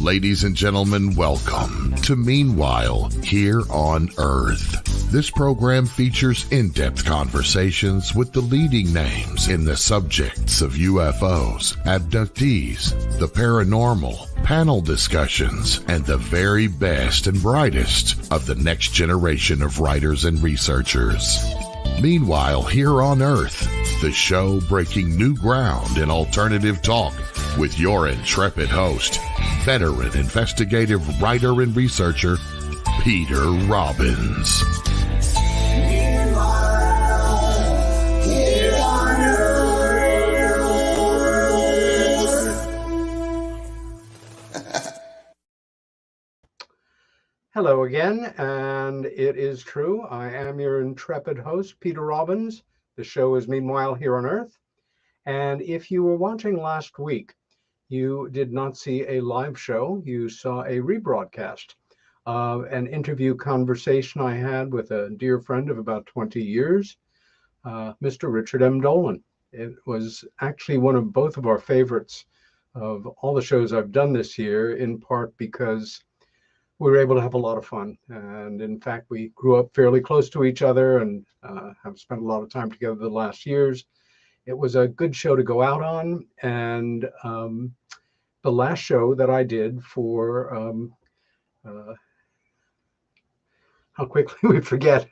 Ladies and gentlemen, welcome to Meanwhile Here on Earth. This program features in-depth conversations with the leading names in the subjects of UFOs, abductees, the paranormal, panel discussions, and the very best and brightest of the next generation of writers and researchers. Meanwhile Here on Earth, the show breaking new ground in alternative talk with your intrepid host, veteran investigative writer and researcher, Peter Robbins. Hello again, and it is true. I am your intrepid host, Peter Robbins. The show is Meanwhile Here on Earth. And if you were watching last week, you did not see a live show. You saw a rebroadcast of an interview conversation I had with a dear friend of about 20 years, Mr. Richard M. Dolan. It was actually one of both of our favorites of all the shows I've done this year, in part because we were able to have a lot of fun. And in fact, we grew up fairly close to each other and have spent a lot of time together the last years. It was a good show to go out on. And the last show that I did for, how quickly we forget.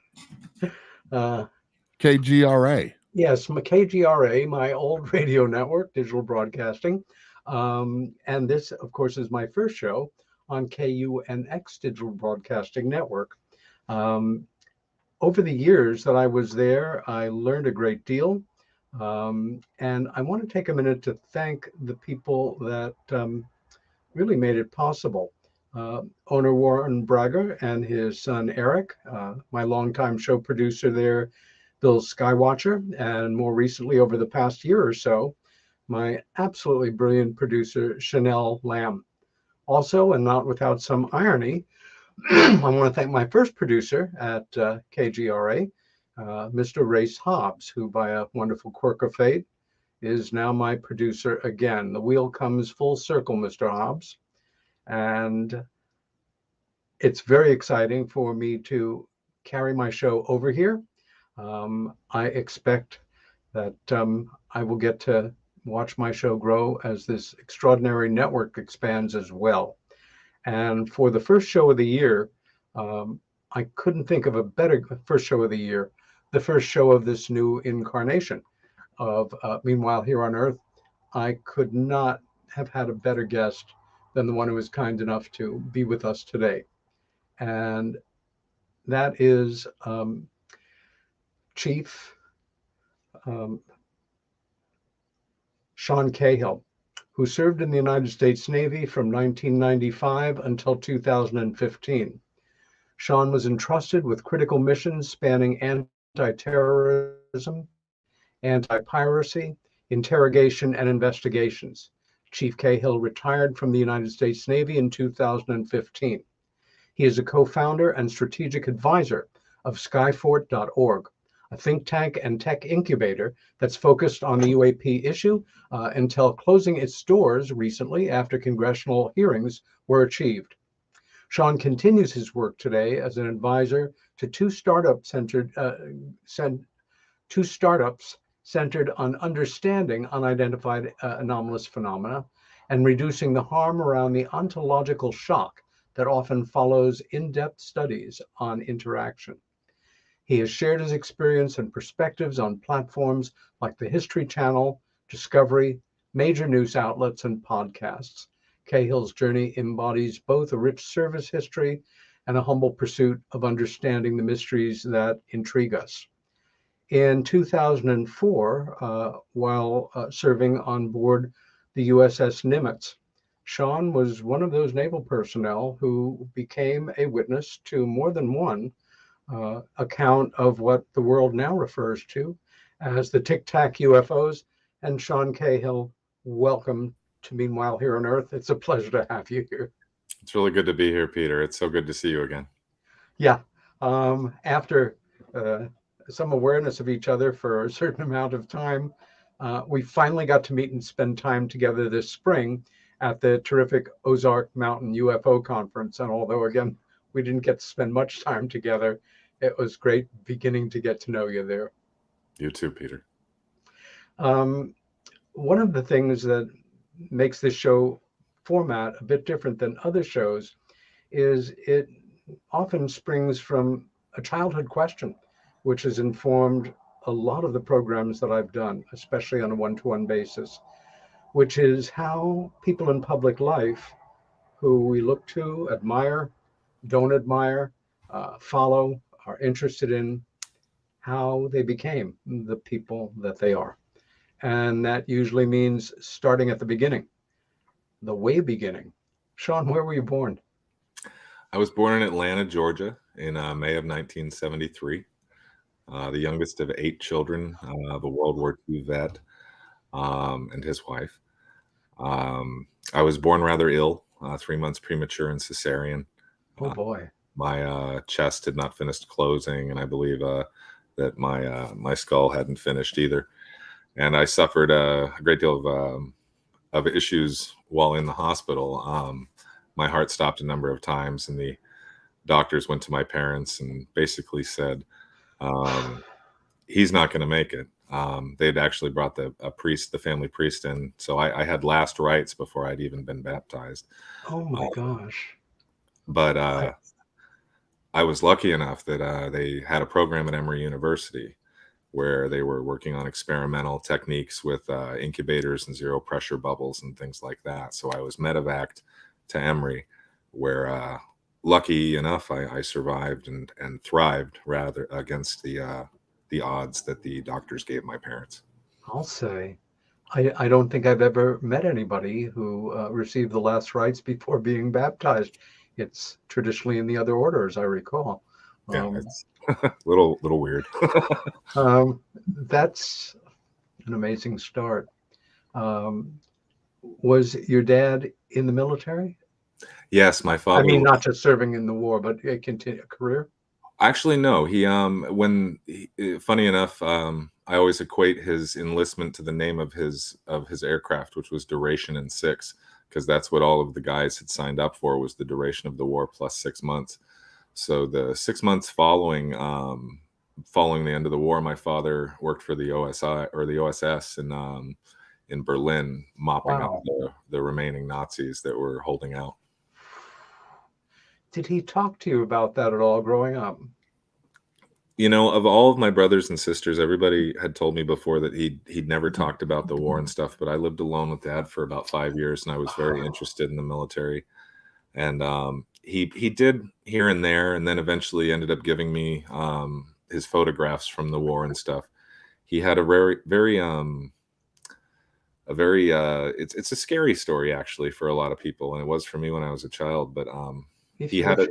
KGRA. Yes, my KGRA, my old radio network, digital broadcasting. And this, of course, is my first show on KUNX Digital Broadcasting Network. Over the years that I was there, I learned a great deal. And I want to take a minute to thank the people that really made it possible. Owner Warren Braga and his son Eric, my longtime show producer there, Bill Skywatcher, and more recently over the past year or so, my absolutely brilliant producer, Chanel Lamb. Also, and not without some irony, I want to thank my first producer at KGRA, Mr. Race Hobbs, who by a wonderful quirk of fate is now my producer again. The wheel comes full circle, Mr. Hobbs. And it's very exciting for me to carry my show over here. I expect that I will get to watch my show grow as this extraordinary network expands as well. And for the first show of the year, I couldn't think of a better first show of the year, the first show of this new incarnation of Meanwhile Here on Earth. I could not have had a better guest than the one who was kind enough to be with us today. And that is Chief Sean Cahill, who served in the United States Navy from 1995 until 2015. Sean was entrusted with critical missions spanning anti-terrorism, anti-piracy, interrogation, and investigations. Chief Cahill retired from the United States Navy in 2015. He is a co-founder and strategic advisor of Skyfort.org, a think tank and tech incubator that's focused on the UAP issue until closing its doors recently after congressional hearings were achieved. Sean continues his work today as an advisor to two startups centered on understanding unidentified anomalous phenomena and reducing the harm around the ontological shock that often follows in-depth studies on interaction. He has shared his experience and perspectives on platforms like the History Channel, Discovery, major news outlets, and podcasts. Cahill's journey embodies both a rich service history and a humble pursuit of understanding the mysteries that intrigue us. In 2004, while serving on board the USS Nimitz, Sean was one of those naval personnel who became a witness to more than one account of what the world now refers to as the Tic Tac UFOs. And Sean Cahill, welcome to Meanwhile Here on Earth. It's a pleasure to have you here. It's really good to be here, Peter. It's so good to see you again. Yeah. After some awareness of each other for a certain amount of time, we finally got to meet and spend time together this spring. at the terrific Ozark Mountain UFO conference. And although, again, we didn't get to spend much time together, it was great beginning to get to know you there. You too, Peter. One of the things that makes this show format a bit different than other shows is it often springs from a childhood question, which has informed a lot of the programs that I've done, especially on a one-to-one basis, which is how people in public life who we look to, admire, don't admire, follow, are interested in, how they became the people that they are. And that usually means starting at the beginning, the way beginning. Sean, where were you born? I was born in Atlanta, Georgia in May of 1973, the youngest of 8 children, the World War II vet and his wife. I was born rather ill, 3 months premature and cesarean. Oh boy. My chest had not finished closing, and I believe that my skull hadn't finished either. And I suffered a great deal of issues while in the hospital. My heart stopped a number of times, and the doctors went to my parents and basically said, he's not going to make it. They'd actually brought the family priest in. So I had last rites before I'd even been baptized. Oh my gosh. But I was lucky enough that they had a program at Emory University where they were working on experimental techniques with incubators and zero pressure bubbles and things like that. So I was medevaced to Emory, where lucky enough I survived and thrived rather against the odds that the doctors gave my parents. I'll say, I don't think I've ever met anybody who received the last rites before being baptized. It's traditionally in the other order, as I recall. Yeah, it's a little weird. That's an amazing start. Was your dad in the military? Yes, my father. I mean, not just serving in the war, but a career? Actually, no. Funny enough, I always equate his enlistment to the name of his aircraft, which was duration in 6, because that's what all of the guys had signed up for, was the duration of the war plus 6 months. So the 6 months following the end of the war, my father worked for the OSI or the OSS in Berlin, mopping up the remaining Nazis that were holding out. Did he talk to you about that at all growing up? You know, of all of my brothers and sisters, everybody had told me before that he'd never talked about the war and stuff, but I lived alone with Dad for about 5 years, and I was very interested in the military. And he did here and there, and then eventually ended up giving me his photographs from the war and stuff. He had it's a scary story actually for a lot of people, and it was for me when I was a child. But he had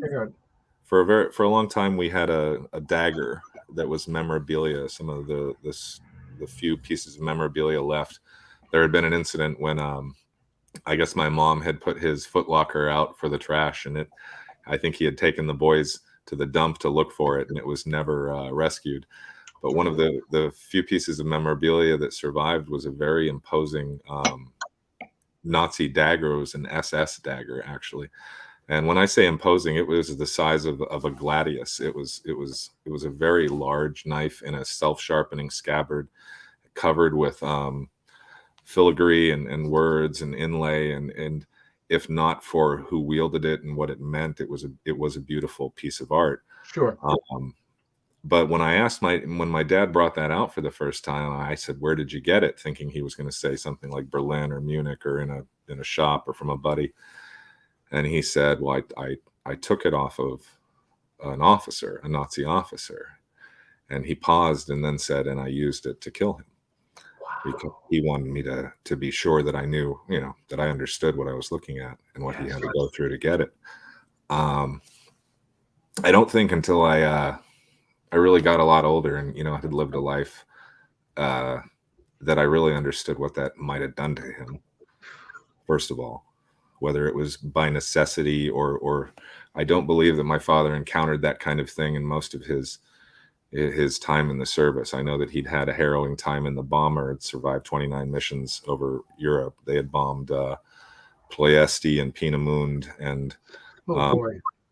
for a long time. We had a dagger that was memorabilia. Some of the few pieces of memorabilia left. There had been an incident when I guess my mom had put his footlocker out for the trash, and I think he had taken the boys to the dump to look for it, and it was never rescued. But one of the few pieces of memorabilia that survived was a very imposing Nazi dagger. It was an SS dagger, actually. And when I say imposing, it was the size of a gladius. It was a very large knife in a self-sharpening scabbard, covered with filigree and words and inlay, and if not for who wielded it and what it meant, it was a beautiful piece of art. Sure. But when my dad brought that out for the first time, I said, "Where did you get it?" Thinking he was going to say something like Berlin or Munich or in a shop or from a buddy. And he said, "Well, I took it off of an officer, a Nazi officer." And he paused and then said, "And I used it to kill him." Because he wanted me to be sure that I knew, that I understood what I was looking at and what he had to go through to get it. I don't think until I really got a lot older and, had lived a life that I really understood what that might have done to him. First of all, whether it was by necessity or I don't believe that my father encountered that kind of thing in most of his time in the service. I know that he'd had a harrowing time in the bomber. Had survived 29 missions over Europe. They had bombed Ploiesti and Peenemünde and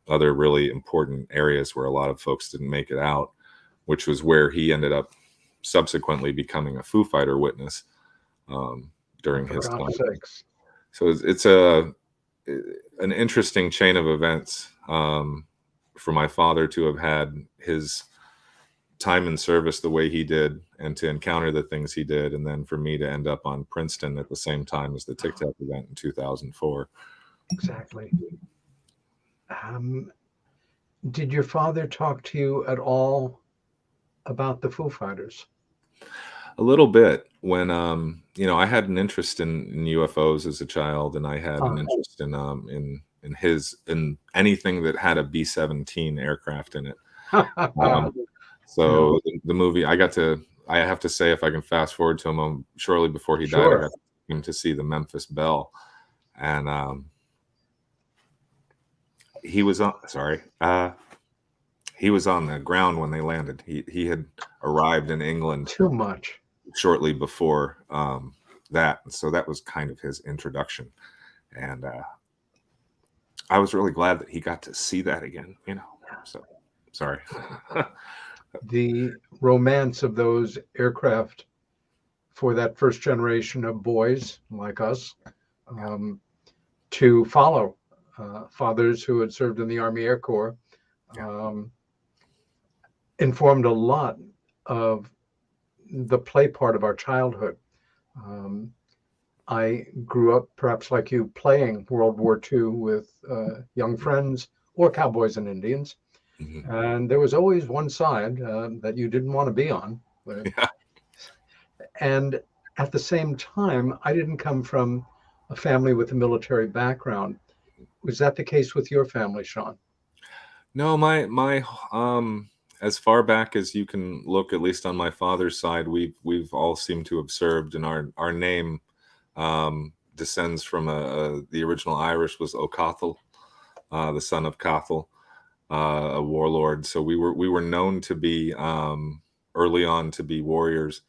other really important areas where a lot of folks didn't make it out, which was where he ended up subsequently becoming a Foo Fighter witness during his time. So it's an interesting chain of events for my father to have had his time in service the way he did and to encounter the things he did, and then for me to end up on Princeton at the same time as the Tic Tac event in 2004. Exactly. Did your father talk to you at all about the Foo Fighters? A little bit. When I had an interest in UFOs as a child, and I had an interest in anything that had a B-17 aircraft in it. So the movie, I have to say, if I can fast forward to him, shortly before he died, I got him to see the Memphis Belle, and he was on the ground when they landed. He had arrived in England shortly before that, so that was kind of his introduction, and I was really glad that he got to see that again. So sorry. The romance of those aircraft for that first generation of boys like us to follow fathers who had served in the Army Air Corps informed a lot of the play part of our childhood. I grew up, perhaps like you, playing World War II with young friends or cowboys and Indians. Mm-hmm. And there was always one side that you didn't want to be on. And at the same time, I didn't come from a family with a military background. Was that the case with your family, Sean? No, my as far back as you can look, at least on my father's side, we've all seemed to have served, and our name descends from the original Irish was O'Cahill, the son of Cahill, a warlord. So we were known to be early on to be warriors,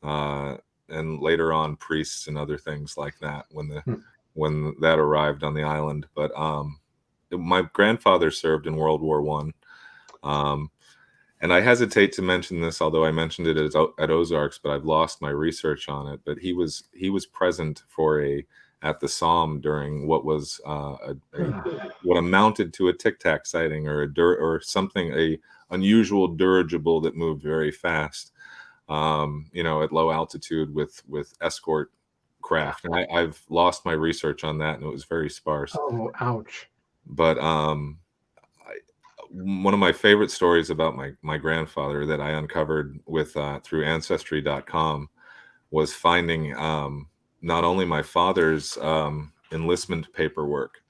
and later on priests and other things like that when that arrived on the island. But my grandfather served in World War I. And I hesitate to mention this, although I mentioned it at Ozarks, but I've lost my research on it. But he was present at the Somme during what was what amounted to a Tic Tac sighting, or something, a unusual dirigible that moved very fast, at low altitude with escort craft. And I've lost my research on that, and it was very sparse. Oh, ouch! But one of my favorite stories about my grandfather that I uncovered with through Ancestry.com was finding not only my father's enlistment paperwork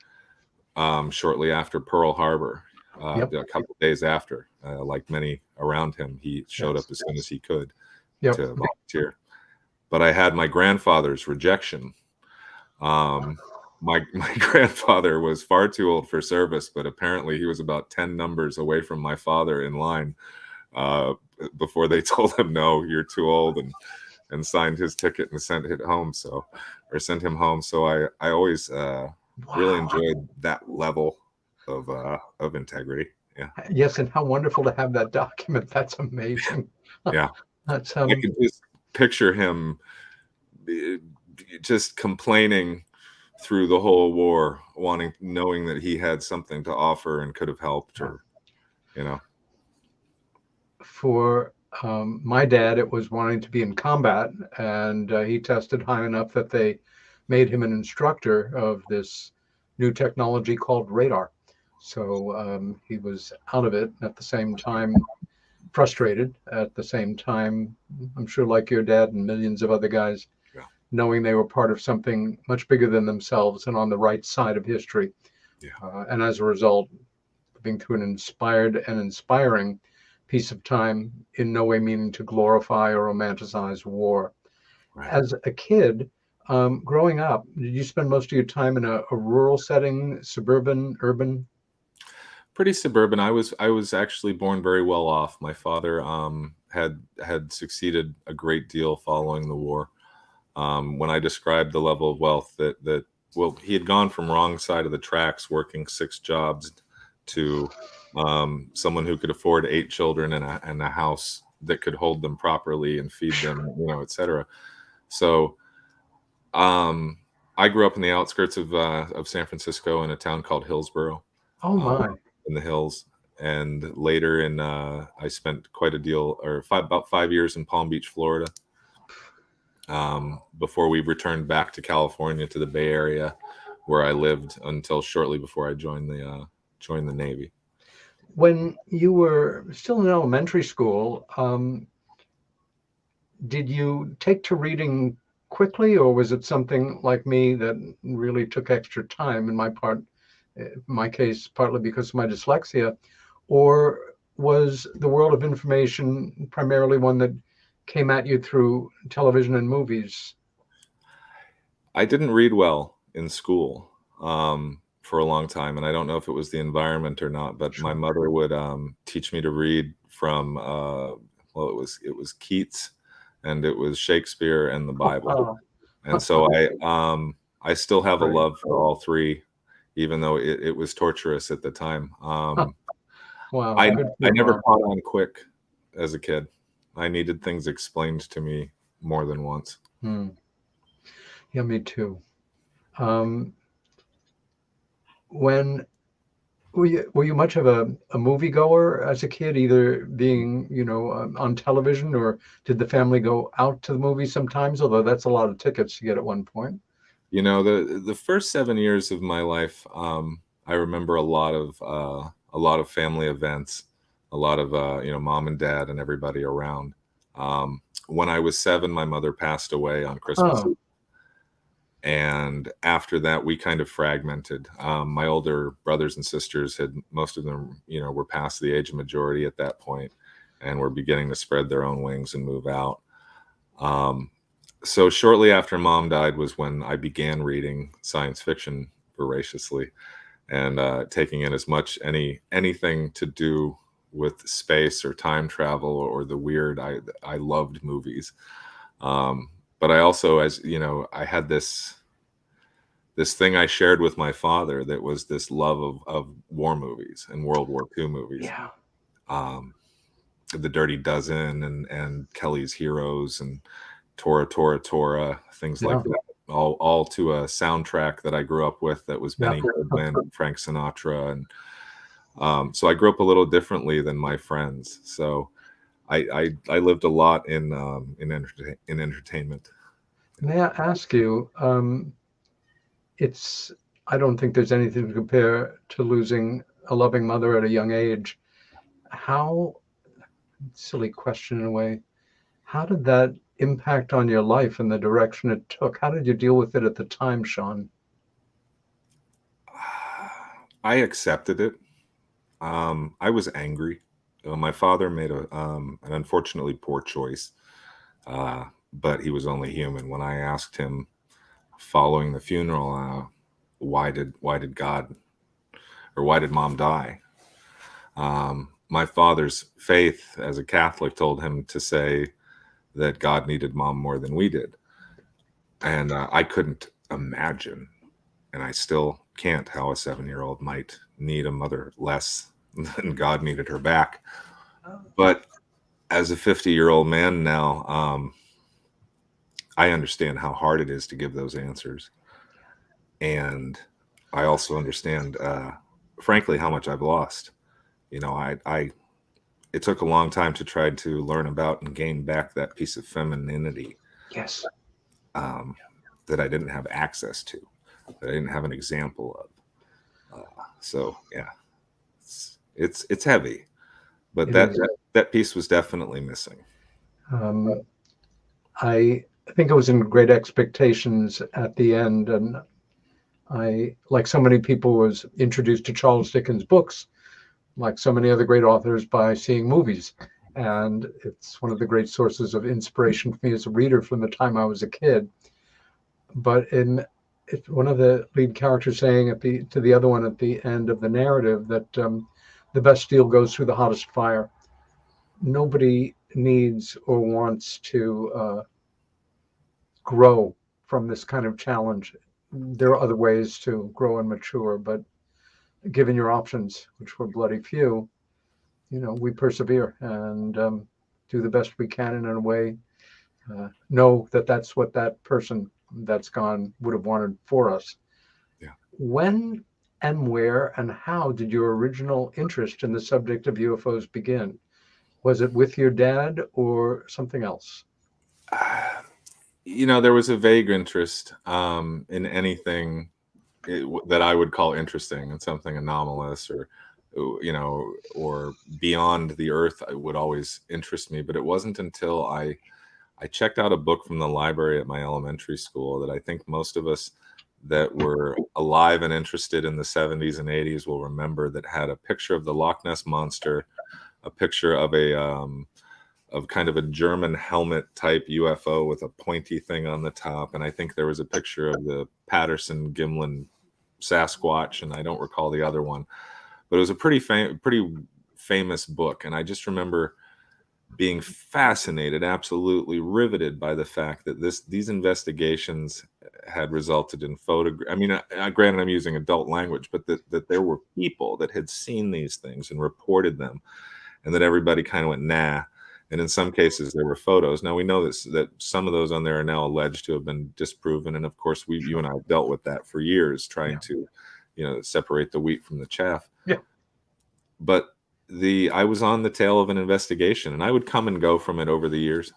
shortly after Pearl Harbor, a couple of days after, like many around him, he showed up as soon as he could to volunteer. But I had my grandfather's rejection. My grandfather was far too old for service, but apparently he was about 10 numbers away from my father in line before they told him, no, you're too old, and signed his ticket and sent him home. So I always really enjoyed that level of integrity. Yeah. Yes, and how wonderful to have that document. That's amazing. Yeah. That's I can just picture him just complaining through the whole war, knowing that he had something to offer and could have helped, or For my dad, it was wanting to be in combat, and he tested high enough that they made him an instructor of this new technology called radar. So he was out of it, at the same time frustrated, at the same time, I'm sure, like your dad and millions of other guys, knowing they were part of something much bigger than themselves and on the right side of history. And as a result, living through an inspired and inspiring piece of time, in no way meaning to glorify or romanticize war. Right. As a kid, growing up, did you spend most of your time in a rural setting, suburban, urban? Pretty suburban. I was actually born very well off. My father had succeeded a great deal following the war. When I described the level of wealth that well, he had gone from wrong side of the tracks, working 6 jobs, to someone who could afford 8 children and a house that could hold them properly and feed them, et cetera. So I grew up in the outskirts of San Francisco in a town called Hillsboro. Oh my! In the hills. And later I spent quite a deal, about 5 years in Palm Beach, Florida, before we returned back to California, to the Bay Area, where I lived until shortly before I joined the Navy. When you were still in elementary school, did you take to reading quickly, or was it something like me that really took extra time? In my case, partly because of my dyslexia, or was the world of information primarily one that came at you through television and movies? I didn't read well in school for a long time, and I don't know if it was the environment or not, but my mother would teach me to read from it was Keats, and it was Shakespeare and the Bible. And so I still have a love for all three, even though it was torturous at the time. Wow. I never caught on quick as a kid. I needed things explained to me more than once. Yeah, me too. When were you much of a moviegoer as a kid, either being, on television, or did the family go out to the movies sometimes? Although that's a lot of tickets to get at one point. The first 7 years of my life, I remember a lot of family events, a lot of mom and dad and everybody around. When I was 7, my mother passed away on Christmas. And after that, we kind of fragmented. My older brothers and sisters most of them, were past the age of majority at that point, and were beginning to spread their own wings and move out. So shortly after Mom died was when I began reading science fiction voraciously, and taking in as much anything to do with space or time travel or the weird. I loved movies. But I also, I had this thing I shared with my father that was this love of war movies and World War II movies. Yeah. The Dirty Dozen and Kelly's Heroes and Tora, things like that. All to a soundtrack that I grew up with that was Benny Goodwin and Frank Sinatra. And so I grew up a little differently than my friends. So I lived a lot in entertainment. May I ask you, I don't think there's anything to compare to losing a loving mother at a young age. Silly question in a way, how did that impact on your life and the direction it took? How did you deal with it at the time, Sean? I accepted it. I was angry. My father made an unfortunately poor choice, but he was only human. When I asked him following the funeral, why did God, or why did Mom die? My father's faith as a Catholic told him to say that God needed Mom more than we did. And I couldn't imagine, and I still can't, how a 7-year-old might need a mother less than God needed her back. But as a 50-year-old man now, I understand how hard it is to give those answers. And I also understand, frankly, how much I've lost. It took a long time to try to learn about and gain back that piece of femininity. Yes. That I didn't have access to, that I didn't have an example of. So yeah, it's heavy, but that piece was definitely missing. I think I was in Great Expectations at the end, and I, like so many people, was introduced to Charles Dickens' books, like so many other great authors, by seeing movies. And it's one of the great sources of inspiration for me as a reader from the time I was a kid. But one of the lead characters saying to the other one at the end of the narrative that the best steel goes through the hottest fire. Nobody needs or wants to grow from this kind of challenge there are other ways to grow and mature, but given your options, which were bloody few, we persevere and do the best we can, and in a way know that that's what that person that's gone would have wanted for us. Yeah. When and where and how did your original interest in the subject of UFOs begin? Was it with your dad or something else? There was a vague interest in anything that I would call interesting, and something anomalous or beyond the earth. It would always interest me, but it wasn't until I checked out a book from the library at my elementary school that I think most of us that were alive and interested in the 70s and 80s will remember, that had a picture of the Loch Ness Monster, a picture of of kind of a German helmet type UFO with a pointy thing on the top. And I think there was a picture of the Patterson-Gimlin Sasquatch, and I don't recall the other one, but it was a pretty famous book. And I just remember being fascinated, absolutely riveted by the fact that these investigations had resulted in I mean, granted, I'm using adult language, but that there were people that had seen these things and reported them, and that everybody kind of went, nah. And in some cases, there were photos. Now, we know that some of those on there are now alleged to have been disproven. And of course, you and I have dealt with that for years, trying to, separate the wheat from the chaff. Yeah. But I was on the tail of an investigation, and I would come and go from it over the years.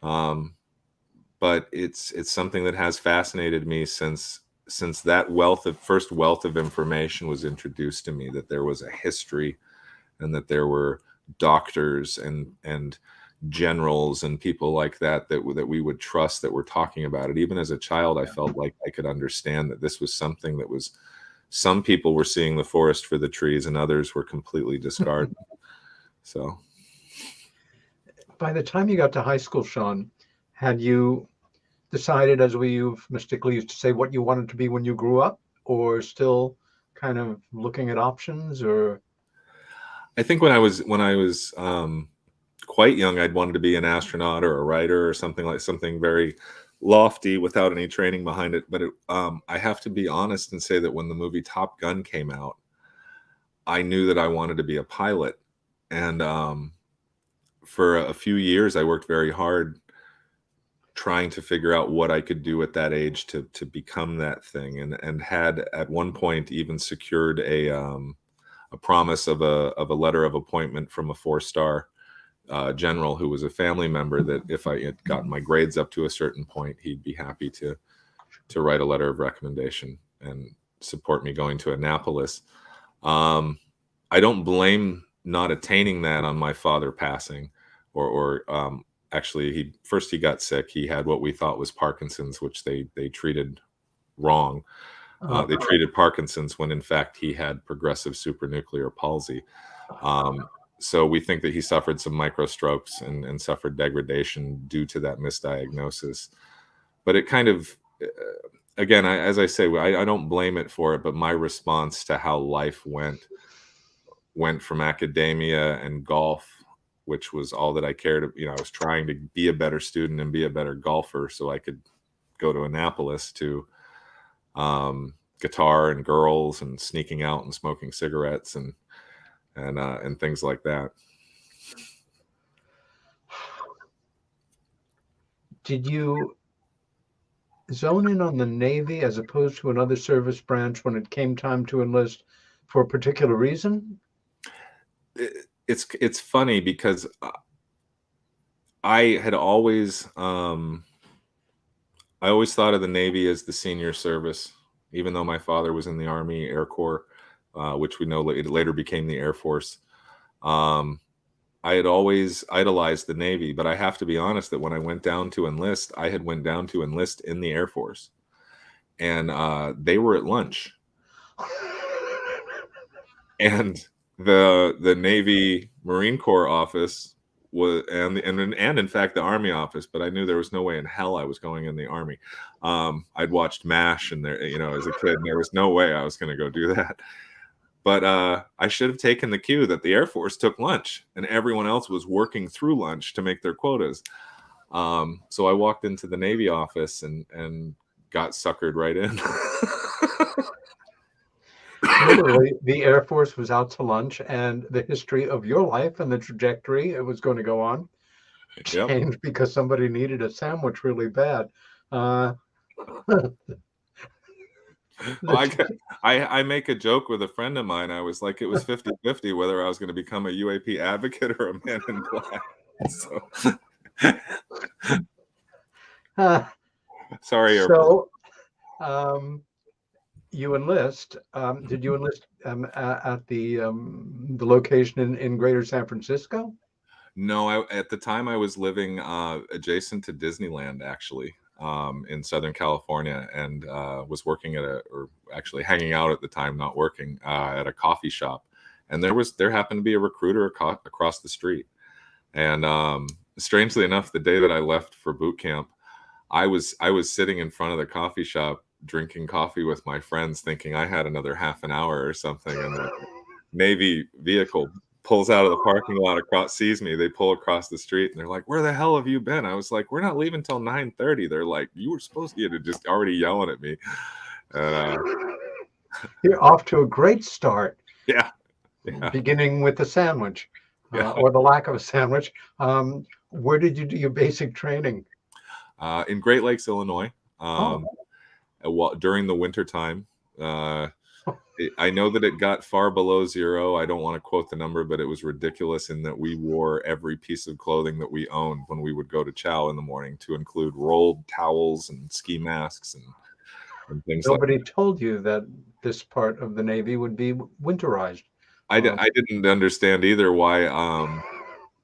But it's something that has fascinated me since that first wealth of information was introduced to me, that there was a history, and that there were doctors and generals and people like that we would trust, that were talking about it. Even as a child, I felt like I could understand that this was something that was, some people were seeing the forest for the trees, and others were completely discarded. So by the time you got to high school, Sean, had you decided, as you've mystically used to say, what you wanted to be when you grew up, or still kind of looking at options? Or I think when I was quite young, I'd wanted to be an astronaut or a writer or something very lofty without any training behind it. But I have to be honest and say that when the movie Top Gun came out, I knew that I wanted to be a pilot. And for a few years, I worked very hard trying to figure out what I could do at that age to become that thing, and had at one point even secured a promise of a letter of appointment from a 4-star general who was a family member, that if I had gotten my grades up to a certain point, he'd be happy to write a letter of recommendation and support me going to Annapolis. I don't blame not attaining that on my father passing, or actually he got sick. He had what we thought was Parkinson's, which they treated wrong. They treated Parkinson's when in fact he had progressive supranuclear palsy. So we think that he suffered some microstrokes and suffered degradation due to that misdiagnosis. But it kind of, again, as I say, I don't blame it for it, but my response to how life went from academia and golf, which was all that I cared. I was trying to be a better student and be a better golfer so I could go to Annapolis, to guitar and girls and sneaking out and smoking cigarettes and things like that. Did you zone in on the Navy as opposed to another service branch when it came time to enlist for a particular reason? It's funny because I had always I always thought of the Navy as the senior service, even though my father was in the Army Air Corps, which we know it later became the Air Force. I had always idolized the Navy, but I have to be honest that when I went down to enlist, I had went down to enlist in the Air Force, and they were at lunch, and the Navy Marine Corps office was, and in fact the Army office, but I knew there was no way in hell I was going in the Army. I'd watched MASH and there, as a kid, and there was no way I was going to go do that. But I should have taken the cue that the Air Force took lunch and everyone else was working through lunch to make their quotas. So I walked into the Navy office and got suckered right in. Literally, the Air Force was out to lunch, and the history of your life and the trajectory it was going to go on changed because somebody needed a sandwich really bad. Well, I make a joke with a friend of mine. I was like, it was 50-50 whether I was going to become a UAP advocate or a man in black. So, sorry. So, you enlist. Did you enlist at the location in Greater San Francisco? No, at the time I was living adjacent to Disneyland, actually, in Southern California, and was working or actually hanging out at the time, not working, at a coffee shop. And there happened to be a recruiter across the street. And strangely enough, the day that I left for boot camp, I was sitting in front of the coffee shop drinking coffee with my friends, thinking I had another half an hour or something, and the Navy vehicle pulls out of the parking lot, sees me. They pull across the street, and they're like, "Where the hell have you been?" I was like, "We're not leaving till 9:30." They're like, "You were supposed to," just already yelling at me. You're off to a great start. Yeah. Beginning with the sandwich, or the lack of a sandwich. Where did you do your basic training? In Great Lakes, Illinois. During the winter time. I know that it got far below zero. I don't want to quote the number, but it was ridiculous in that we wore every piece of clothing that we owned when we would go to chow in the morning, to include rolled towels and ski masks and things. Nobody told you that this part of the Navy would be winterized. I didn't understand either why,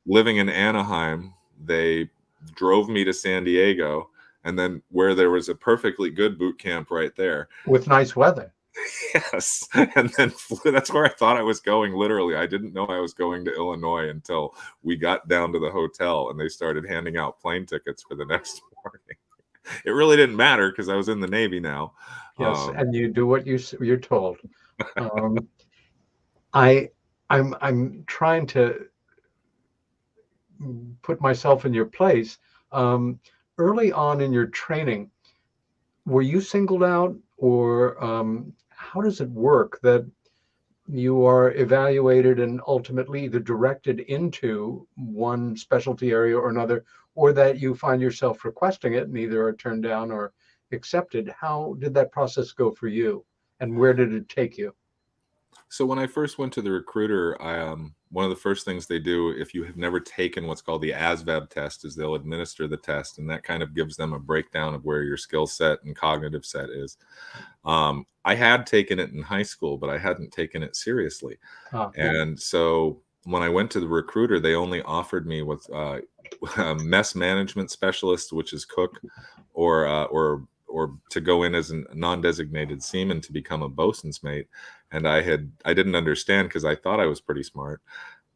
living in Anaheim, they drove me to San Diego, and then where there was a perfectly good boot camp right there. With nice weather. Yes. And then that's where I thought I was going, literally. I didn't know I was going to Illinois until we got down to the hotel and they started handing out plane tickets for the next morning. It really didn't matter because I was in the Navy now. Yes, and you do what you're told. I'm trying to put myself in your place. Early on in your training, were you singled out, or how does it work that you are evaluated and ultimately either directed into one specialty area or another, or that you find yourself requesting it and either are turned down or accepted? How did that process go for you, and where did it take you? So when I first went to the recruiter, one of the first things they do, if you have never taken what's called the ASVAB test, is they'll administer the test, and that kind of gives them a breakdown of where your skill set and cognitive set is. I had taken it in high school, but I hadn't taken it seriously. And so when I went to the recruiter, they only offered me with a mess management specialist, which is cook, or to go in as a non-designated seaman to become a bosun's mate. And I didn't understand because I thought I was pretty smart.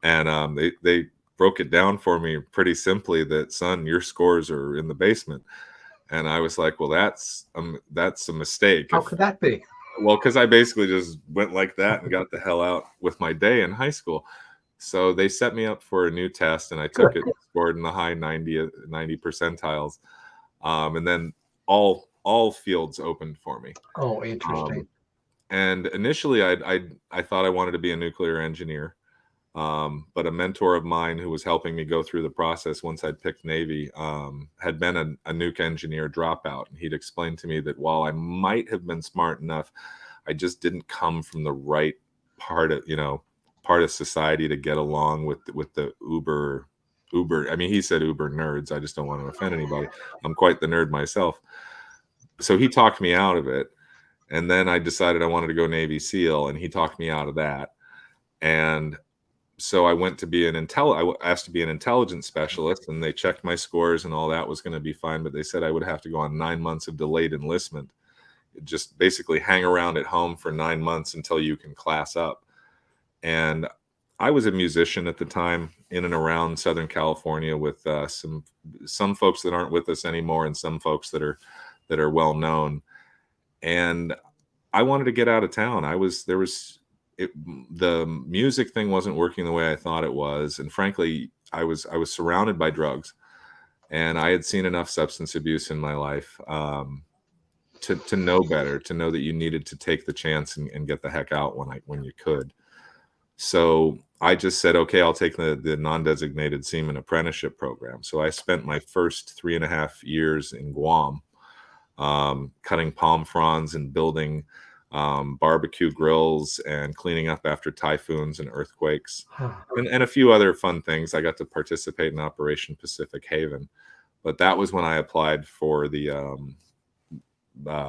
And they broke it down for me pretty simply that, son, your scores are in the basement. And I was like, well, that's a mistake. How could that be? Well, because I basically just went like that and got the hell out with my day in high school. So they set me up for a new test, and I took it, scored in the high 90 percentiles. And then all fields opened for me. Oh, interesting. And initially, I thought I wanted to be a nuclear engineer, but a mentor of mine who was helping me go through the process once I'd picked Navy had been a nuke engineer dropout, and he'd explained to me that while I might have been smart enough, I just didn't come from the right part of society to get along with the uber. I mean, he said uber nerds. I just don't want to offend anybody. I'm quite the nerd myself. So he talked me out of it. And then I decided I wanted to go Navy SEAL, and he talked me out of that. And so I went to be I asked to be an intelligence specialist, and they checked my scores and all that was going to be fine. But they said I would have to go on 9 months of delayed enlistment, just basically hang around at home for 9 months until you can class up. And I was a musician at the time in and around Southern California with some folks that aren't with us anymore and some folks that are well known. And I wanted to get out of town. The music thing wasn't working the way I thought it was. And frankly, I was surrounded by drugs, and I had seen enough substance abuse in my life. to know better, to know that you needed to take the chance and get the heck out when you could. So I just said, okay, I'll take the non-designated seaman apprenticeship program. So I spent my first 3.5 years in Guam, cutting palm fronds and building barbecue grills and cleaning up after typhoons and earthquakes, and a few other fun things. I got to participate in Operation Pacific Haven, but that was when I applied for the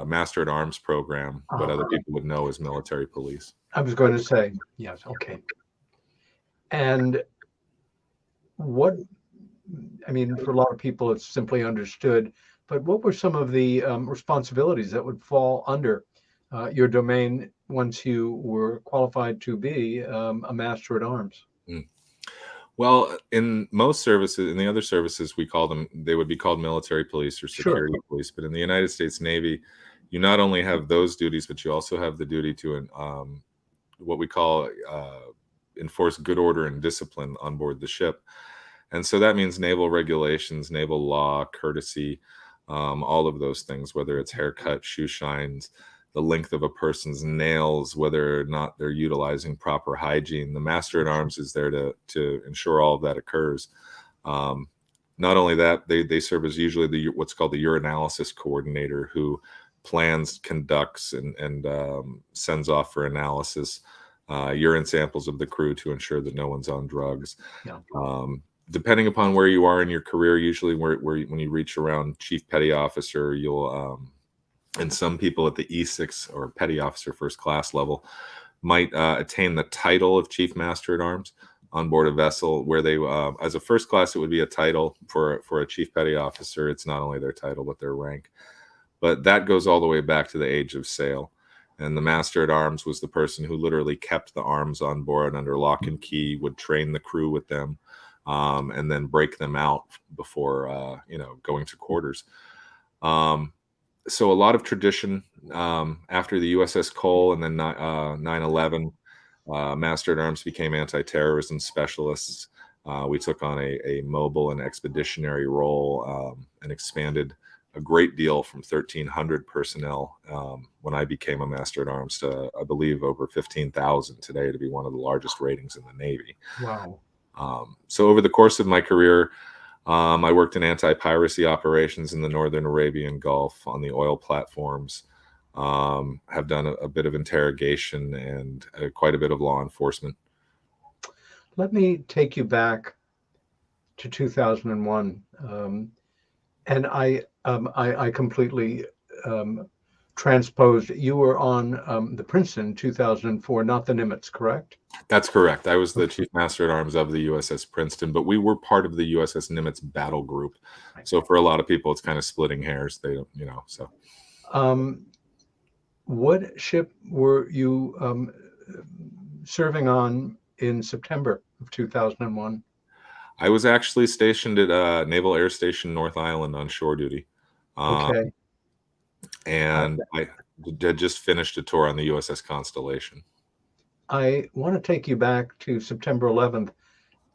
Master at Arms program, what other people would know as military police. I was going to say, yes, okay. And what, I mean, for a lot of people, it's simply understood, but what were some of the responsibilities that would fall under your domain once you were qualified to be a Master at Arms? Well, in most services, in the other services, they would be called military police or security police. But in the United States Navy, you not only have those duties, but you also have the duty to what we call enforce good order and discipline on board the ship. And so that means naval regulations, naval law, courtesy, all of those things, whether it's haircut, shoe shines, the length of a person's nails, whether or not they're utilizing proper hygiene. The Master at Arms is there to ensure all of that occurs. Not only that, they serve as usually what's called the urinalysis coordinator, who plans, conducts, and sends off for analysis urine samples of the crew to ensure that no one's on drugs. Yeah. Depending upon where you are in your career, usually when you reach around Chief Petty Officer, you'll and some people at the E6 or Petty Officer First Class level might attain the title of Chief Master at Arms on board a vessel, where they, as a first class, it would be a title. For a Chief Petty Officer, it's not only their title, but their rank. But that goes all the way back to the age of sail. And the Master at Arms was the person who literally kept the arms on board under lock and key, would train the crew with them, and then break them out before, going to quarters. So a lot of tradition after the USS Cole and then 9/11, Master at Arms became anti-terrorism specialists. We took on a mobile and expeditionary role and expanded a great deal from 1,300 personnel when I became a Master at Arms to, I believe, over 15,000 today, to be one of the largest ratings in the Navy. Wow. So over the course of my career, I worked in anti-piracy operations in the Northern Arabian Gulf on the oil platforms, have done a bit of interrogation and quite a bit of law enforcement. Let me take you back to 2001. And I completely transposed. You were on the Princeton 2004, not the Nimitz, correct? That's correct. I was the Chief Master at Arms of the USS Princeton, but we were part of the USS Nimitz battle group. So for a lot of people, it's kind of splitting hairs. They don't, so. What ship were you serving on in September of 2001? I was actually stationed at Naval Air Station North Island on shore duty. Okay. And I had just finished a tour on the USS Constellation. I want to take you back to September 11th,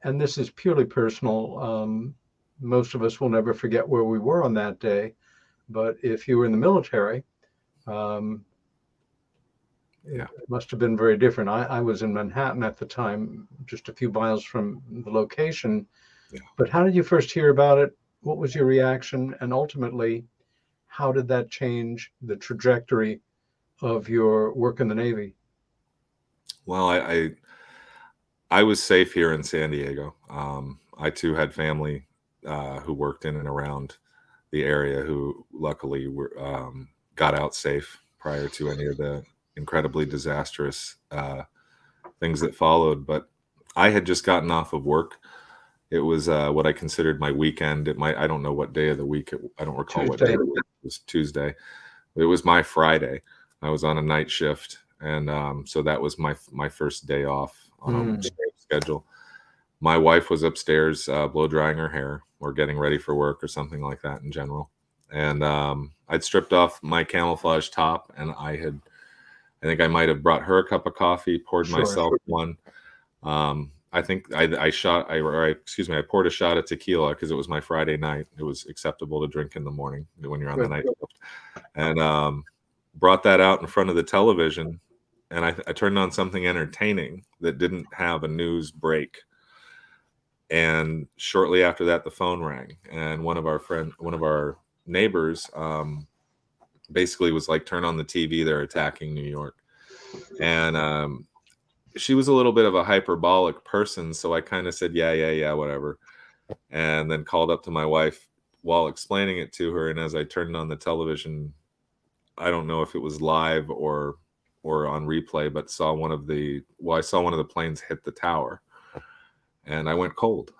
and this is purely personal. Most of us will never forget where we were on that day, but if you were in the military, it must have been very different. I was in Manhattan at the time, just a few miles from the location. Yeah. But how did you first hear about it? What was your reaction? And ultimately, how did that change the trajectory of your work in the Navy? Well, I was safe here in San Diego. I too had family who worked in and around the area who luckily got out safe prior to any of the incredibly disastrous things that followed. But I had just gotten off of work. It was what I considered my weekend. I don't know what day of the week. I don't recall what day. It was Tuesday. It was my Friday. I was on a night shift. And so that was my first day off on a schedule. My wife was upstairs blow drying her hair or getting ready for work or something like that in general. And I'd stripped off my camouflage top, and I think I might have brought her a cup of coffee, poured myself one. I think I poured a shot of tequila because it was my Friday night. It was acceptable to drink in the morning when you're on the night shift, and brought that out in front of the television, and I turned on something entertaining that didn't have a news break. And shortly after that, the phone rang, and one of our neighbors, basically was like, "Turn on the TV. They're attacking New York." And she was a little bit of a hyperbolic person, so I kind of said, yeah, whatever. And then called up to my wife while explaining it to her. And as I turned on the television, I don't know if it was live or on replay, but I saw one of the planes hit the tower, and I went cold.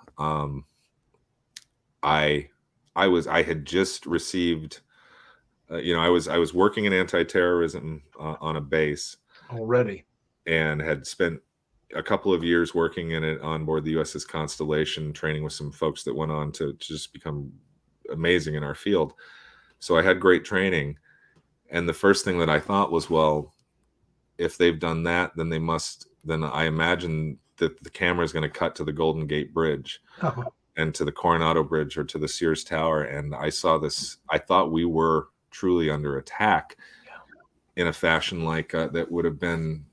I had just received, I was working in anti-terrorism on a base already, and had spent a couple of years working in it on board the USS Constellation, training with some folks that went on to just become amazing in our field. So I had great training. And the first thing that I thought was, well, if they've done that, then I imagine that the camera is going to cut to the Golden Gate Bridge and to the Coronado Bridge or to the Sears Tower. And I saw this, I thought we were truly under attack in a fashion like that would have been,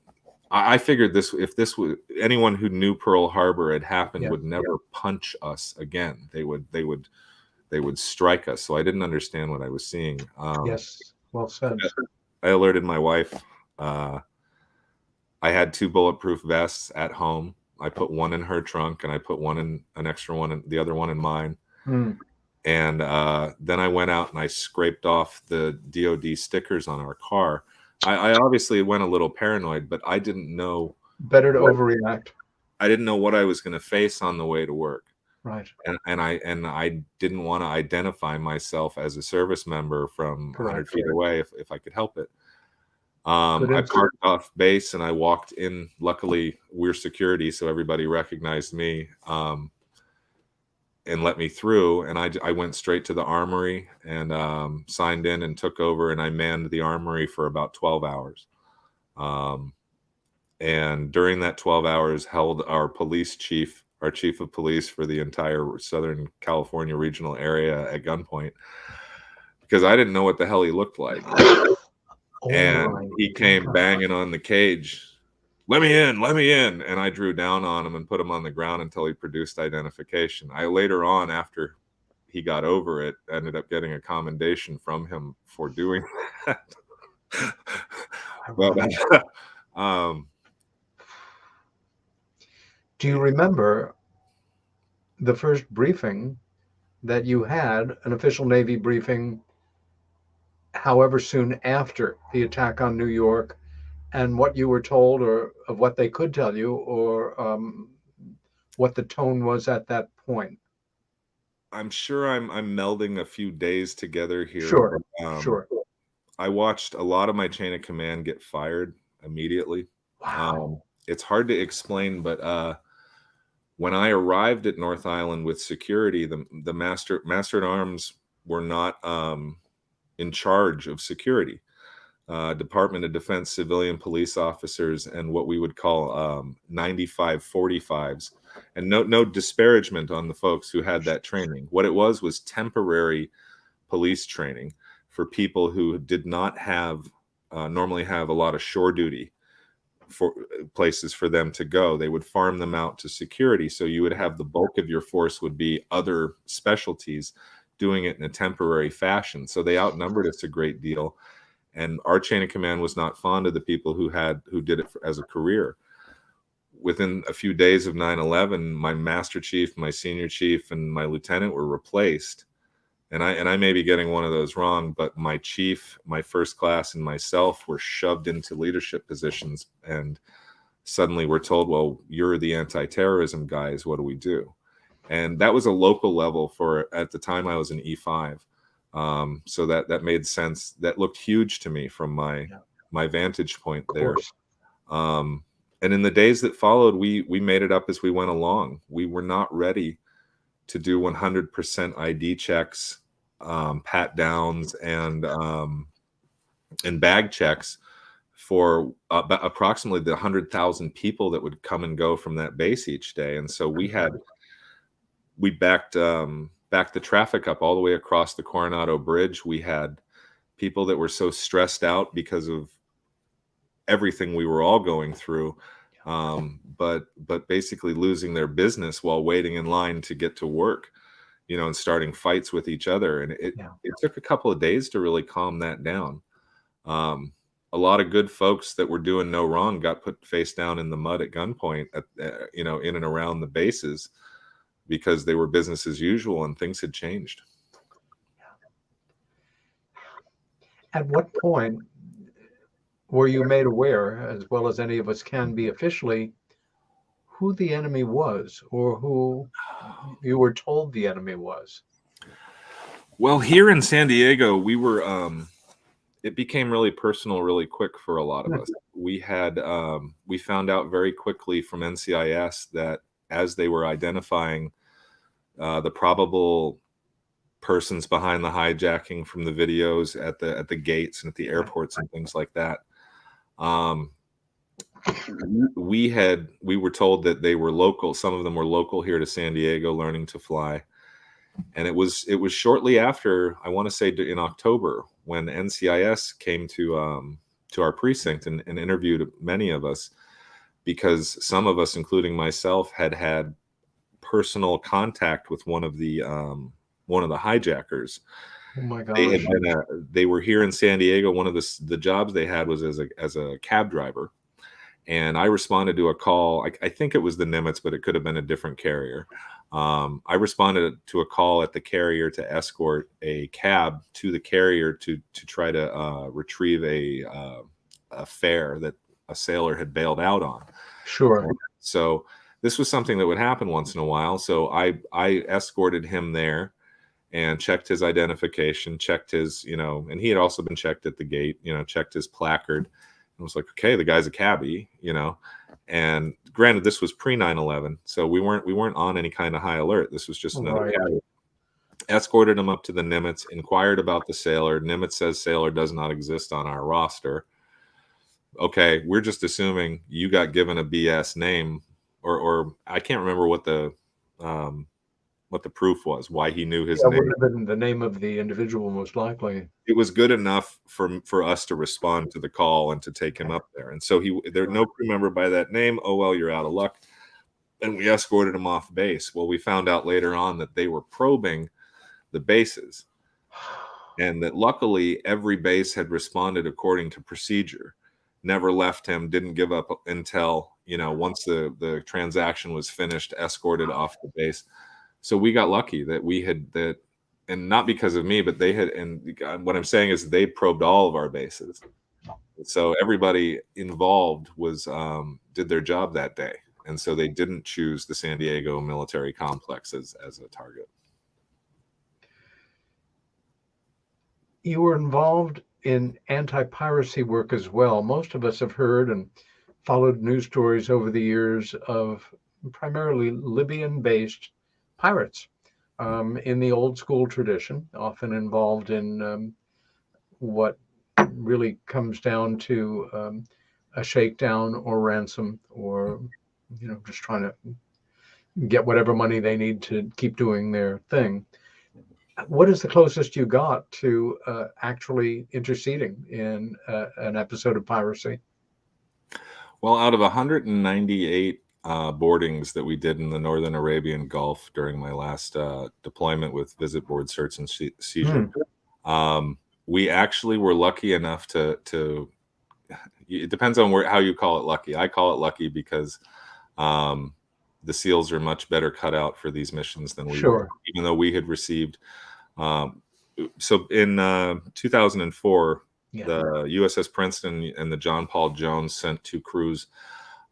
I figured if this was anyone who knew Pearl Harbor had happened would never punch us again. They would strike us. So I didn't understand what I was seeing. Yes, well said. I alerted my wife. I had 2 bulletproof vests at home. I put one in her trunk, and I put an extra one, the other one in mine. And then I went out and I scraped off the DOD stickers on our car. I obviously went a little paranoid, but I didn't know. Better to overreact. I didn't know what I was going to face on the way to work. Right. And I didn't want to identify myself as a service member from 100 feet away if I could help it. I parked off base and I walked in. Luckily, we're security, so everybody recognized me and let me through. And I went straight to the armory and signed in and took over, and I manned the armory for about 12 hours. And during that 12 hours, held our chief of police for the entire Southern California regional area at gunpoint, because I didn't know what the hell he looked like. And he came banging on the cage, let me in. And I drew down on him and put him on the ground until he produced identification. I later on, after he got over it, ended up getting a commendation from him for doing that. Do you remember the first briefing that you had, an official Navy briefing, however soon after the attack on New York, and what you were told, or of what they could tell you, or what the tone was at that point? I'm sure I'm melding a few days together here. Sure, sure. I watched a lot of my chain of command get fired immediately. Wow. It's hard to explain, but when I arrived at North Island with security, the master at arms were not in charge of security. Department of Defense civilian police officers and what we would call 95-45s. And no disparagement on the folks who had that training. What it was temporary police training for people who did not normally have a lot of shore duty for places for them to go. They would farm them out to security. So you would have the bulk of your force would be other specialties doing it in a temporary fashion. So they outnumbered us a great deal. And our chain of command was not fond of the people who did it as a career. Within a few days of 9/11, my master chief, my senior chief, and my lieutenant were replaced. And I may be getting one of those wrong, but my chief, my first class, and myself were shoved into leadership positions. And suddenly we're told, well, you're the anti-terrorism guys. What do we do? And that was a local level at the time I was an E5. So that made sense. That looked huge to me from my vantage point there. And in the days that followed, we made it up as we went along. We were not ready to do 100% ID checks, pat downs, and bag checks for about approximately the 100,000 people that would come and go from that base each day. And so we backed the traffic up all the way across the Coronado Bridge. We had people that were so stressed out because of everything we were all going through, but basically losing their business while waiting in line to get to work, and starting fights with each other. And it took a couple of days to really calm that down. A lot of good folks that were doing no wrong got put face down in the mud at gunpoint, in and around the bases, because they were business as usual and things had changed. At what point were you made aware, as well as any of us can be officially, who the enemy was, or who you were told the enemy was? Well, here in San Diego, we were, it became really personal really quick for a lot of us. We found out very quickly from NCIS that as they were identifying the probable persons behind the hijacking from the videos at the gates and at the airports and things like that, we were told that they were local. Some of them were local here to San Diego, learning to fly. And it was shortly after, I want to say in October, when NCIS came to our precinct and interviewed many of us, because some of us, including myself, had personal contact with one of the hijackers. Oh my gosh. They were here in San Diego. One of the jobs they had was as a cab driver. And I responded to a call. I think it was the Nimitz, but it could have been a different carrier. I responded to a call at the carrier to escort a cab to the carrier to try to retrieve a fare that a sailor had bailed out on. Sure. So this was something that would happen once in a while. So I escorted him there and checked his identification, checked his, and he had also been checked at the gate, checked his placard. I was like, okay, the guy's a cabbie, and granted, this was pre 9/11, so we weren't on any kind of high alert. This was just another cabbie. Escorted him up to the Nimitz, inquired about the sailor. Nimitz says sailor does not exist on our roster. Okay, we're just assuming you got given a BS name, or I can't remember what the proof was, why he knew his name. Would have been the name of the individual, most likely. It was good enough for us to respond to the call and to take him up there. And so there's no crew member by that name. Oh, well, you're out of luck. And we escorted him off base. Well, we found out later on that they were probing the bases, and that luckily every base had responded according to procedure, never left him, didn't give up until, once the transaction was finished, escorted off the base. So we got lucky that we had that, and not because of me, but they had. And what I'm saying is they probed all of our bases. So everybody involved did their job that day. And so they didn't choose the San Diego military complex as a target. You were involved in anti-piracy work as well. Most of us have heard and followed news stories over the years of primarily Libyan-based pirates in the old school tradition, often involved in what really comes down to a shakedown or ransom, or just trying to get whatever money they need to keep doing their thing. What is the closest you got to actually interceding in an episode of piracy? Well, out of 198 boardings that we did in the Northern Arabian Gulf during my last deployment with Visit Board Search and Seizure, we actually were lucky enough to it depends on how you call it lucky. I call it lucky because the SEALs are much better cut out for these missions than we were, even though we had received. So in 2004, the USS Princeton and the John Paul Jones sent two crews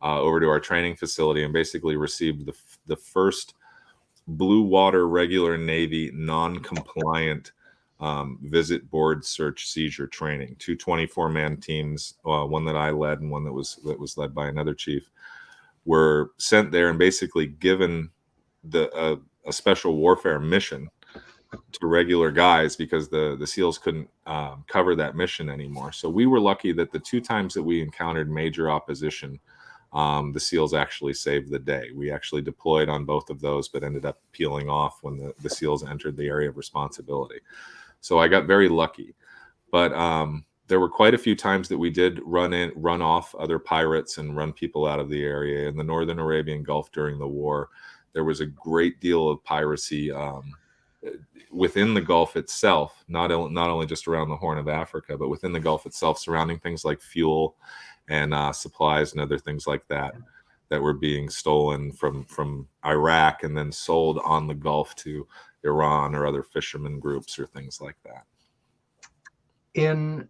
over to our training facility and basically received the first blue water regular Navy non-compliant visit board search seizure training. Two 24-man teams, one that I led and one that was led by another chief, were sent there and basically given a special warfare mission to regular guys because the SEALs couldn't cover that mission anymore. So we were lucky that the 2 times that we encountered major opposition, the SEALs actually saved the day. We actually deployed on both of those, but ended up peeling off when the SEALs entered the area of responsibility. So I got very lucky. But there were quite a few times that we did run off other pirates and run people out of the area. In the Northern Arabian Gulf during the war, there was a great deal of piracy within the Gulf itself, not only just around the Horn of Africa, but within the Gulf itself, surrounding things like fuel and supplies and other things like that were being stolen from Iraq and then sold on the Gulf to Iran or other fishermen groups or things like that. In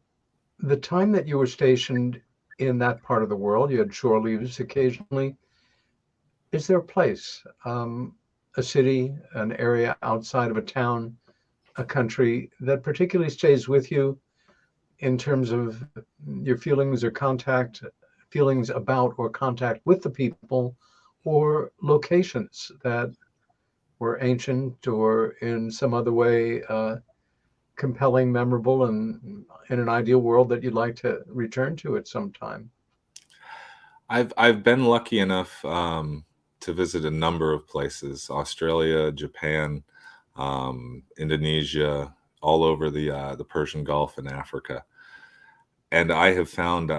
the time that you were stationed in that part of the world, you had shore leaves occasionally. Is there a place, a city, an area outside of a town, a country that particularly stays with you in terms of your feelings about or contact with the people, or locations that were ancient or in some other way compelling, memorable, and in an ideal world that you'd like to return to at some time? I've been lucky enough to visit a number of places: Australia, Japan, Indonesia, all over the Persian Gulf and Africa. And I have found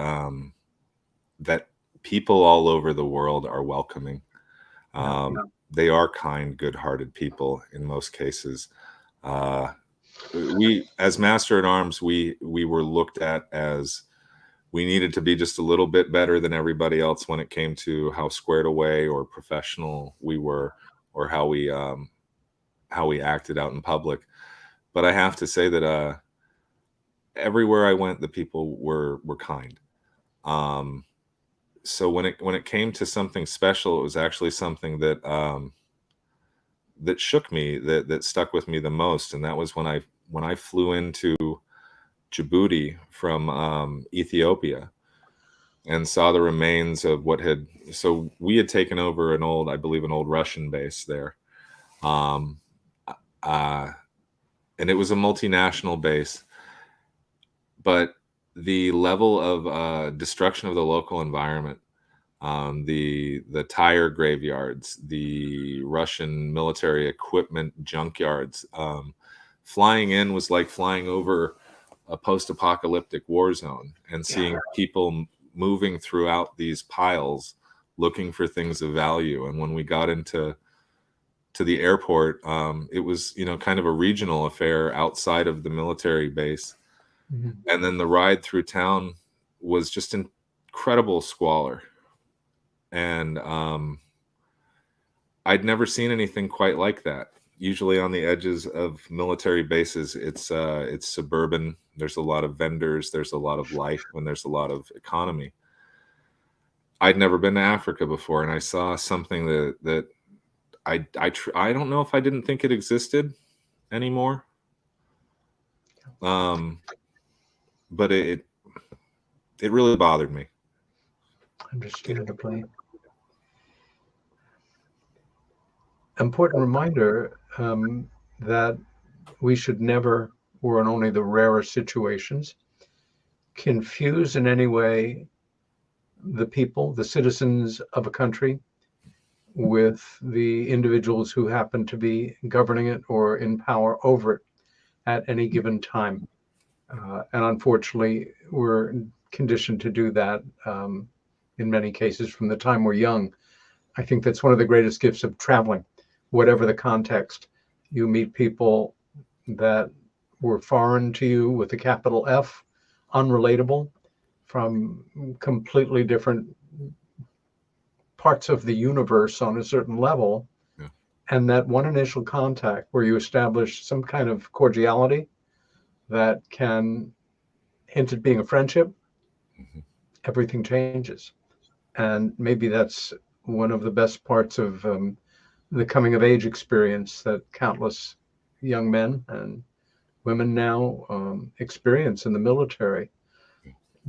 that people all over the world are welcoming. They are kind, good-hearted people in most cases. We, as Master at Arms, we were looked at as we needed to be just a little bit better than everybody else when it came to how squared away or professional we were, or how we acted out in public. But I have to say that everywhere I went, the people were kind. So when it came to something special, it was actually something that that shook me, that stuck with me the most, and that was when I flew into Djibouti from Ethiopia and saw the remains of so we had taken over an old Russian base there. And it was a multinational base, but the level of destruction of the local environment, the tire graveyards, the Russian military equipment junkyards, flying in was like flying over a post-apocalyptic war zone and seeing people moving throughout these piles looking for things of value. And when we got into the airport, it was kind of a regional affair outside of the military base. Mm-hmm. And then the ride through town was just incredible squalor. And I'd never seen anything quite like that. Usually on the edges of military bases, it's suburban. There's a lot of vendors. There's a lot of life, and there's a lot of economy. I'd never been to Africa before, and I saw something that I don't know if I didn't think it existed anymore. But it really bothered me. Understandably. Important reminder that we should never, or in only the rarer situations, confuse in any way the people, the citizens of a country, with the individuals who happen to be governing it or in power over it at any given time. And unfortunately, we're conditioned to do that in many cases from the time we're young. I think that's one of the greatest gifts of traveling. Whatever the context, you meet people that were foreign to you with a capital F, unrelatable, from completely different parts of the universe on a certain level. Yeah. And that one initial contact where you establish some kind of cordiality that can hint at being a friendship, mm-hmm. Everything changes. And maybe that's one of the best parts of the coming of age experience that countless young men and women now experience in the military.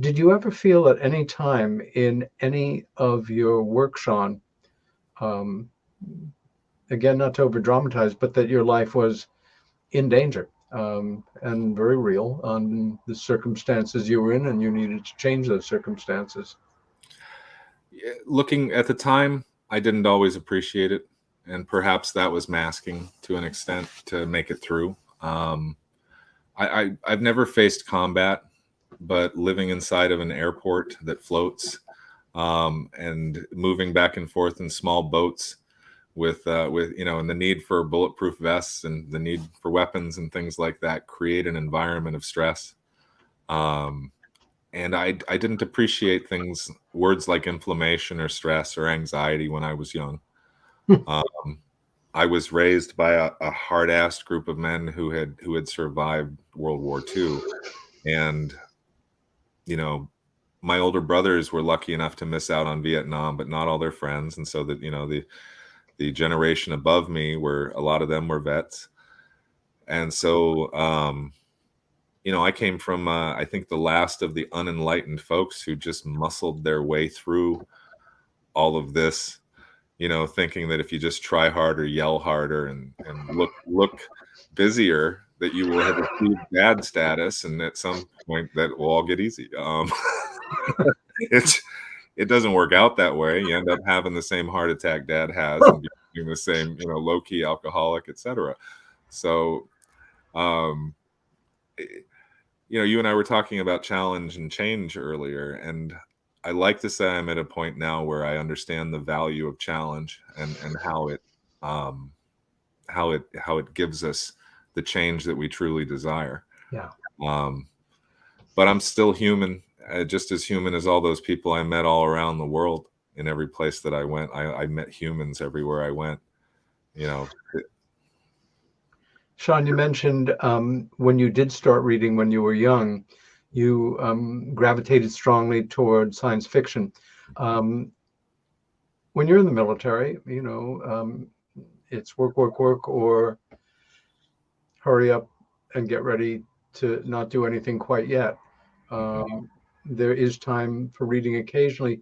Did you ever feel at any time in any of your work, Sean, again, not to over dramatize, but that your life was in danger, and very real on the circumstances you were in, and you needed to change those circumstances. Looking at the time, I didn't always appreciate it, and perhaps that was masking to an extent to make it through. I've never faced combat, but living inside of an airport that floats, and moving back and forth in small boats with and the need for bulletproof vests and the need for weapons and things like that create an environment of stress. And I didn't appreciate words like inflammation or stress or anxiety when I was young. I was raised by a hard-assed group of men who had survived World War II, and my older brothers were lucky enough to miss out on Vietnam, but not all their friends, and so that the generation above me a lot of them were vets, and so I came from I think the last of the unenlightened folks who just muscled their way through all of this. Thinking that if you just try harder, yell harder, and look busier, that you will have achieved dad status, and at some point that will all get easy. It doesn't work out that way. You end up having the same heart attack dad has, and being the same, low key alcoholic, etc. So, you and I were talking about challenge and change earlier, and I like to say I'm at a point now where I understand the value of challenge and how it gives us the change that we truly desire. Yeah. But I'm still human, just as human as all those people I met all around the world. In every place that I went, I met humans everywhere I went. Sean, you mentioned when you did start reading when you were young, you gravitated strongly toward science fiction. When you're in the military, it's work, or hurry up and get ready to not do anything quite yet. There is time for reading occasionally.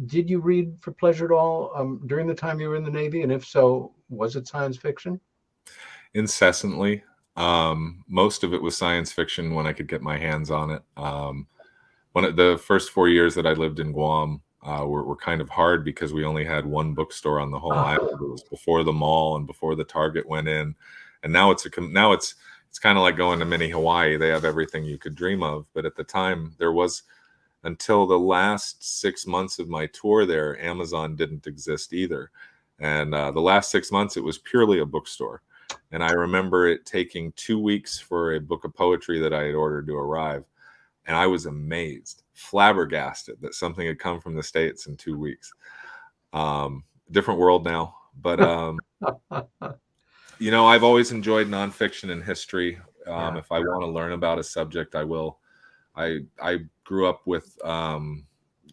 Did you read for pleasure at all during the time you were in the Navy? And if so, was it science fiction? Incessantly. Most of it was science fiction when I could get my hands on it. The first 4 years that I lived in Guam were kind of hard because we only had one bookstore on the whole island. It was before the mall and before the Target went in, and now it's kind of like going to mini Hawaii. They have everything you could dream of, but at the time there was, until the last 6 months of my tour there, Amazon didn't exist either, and the last 6 months it was purely a bookstore. And I remember it taking 2 weeks for a book of poetry that I had ordered to arrive. And I was amazed, flabbergasted that something had come from the States in 2 weeks. Different world now. But, I've always enjoyed nonfiction and history. If I want to learn about a subject, I will. I grew up with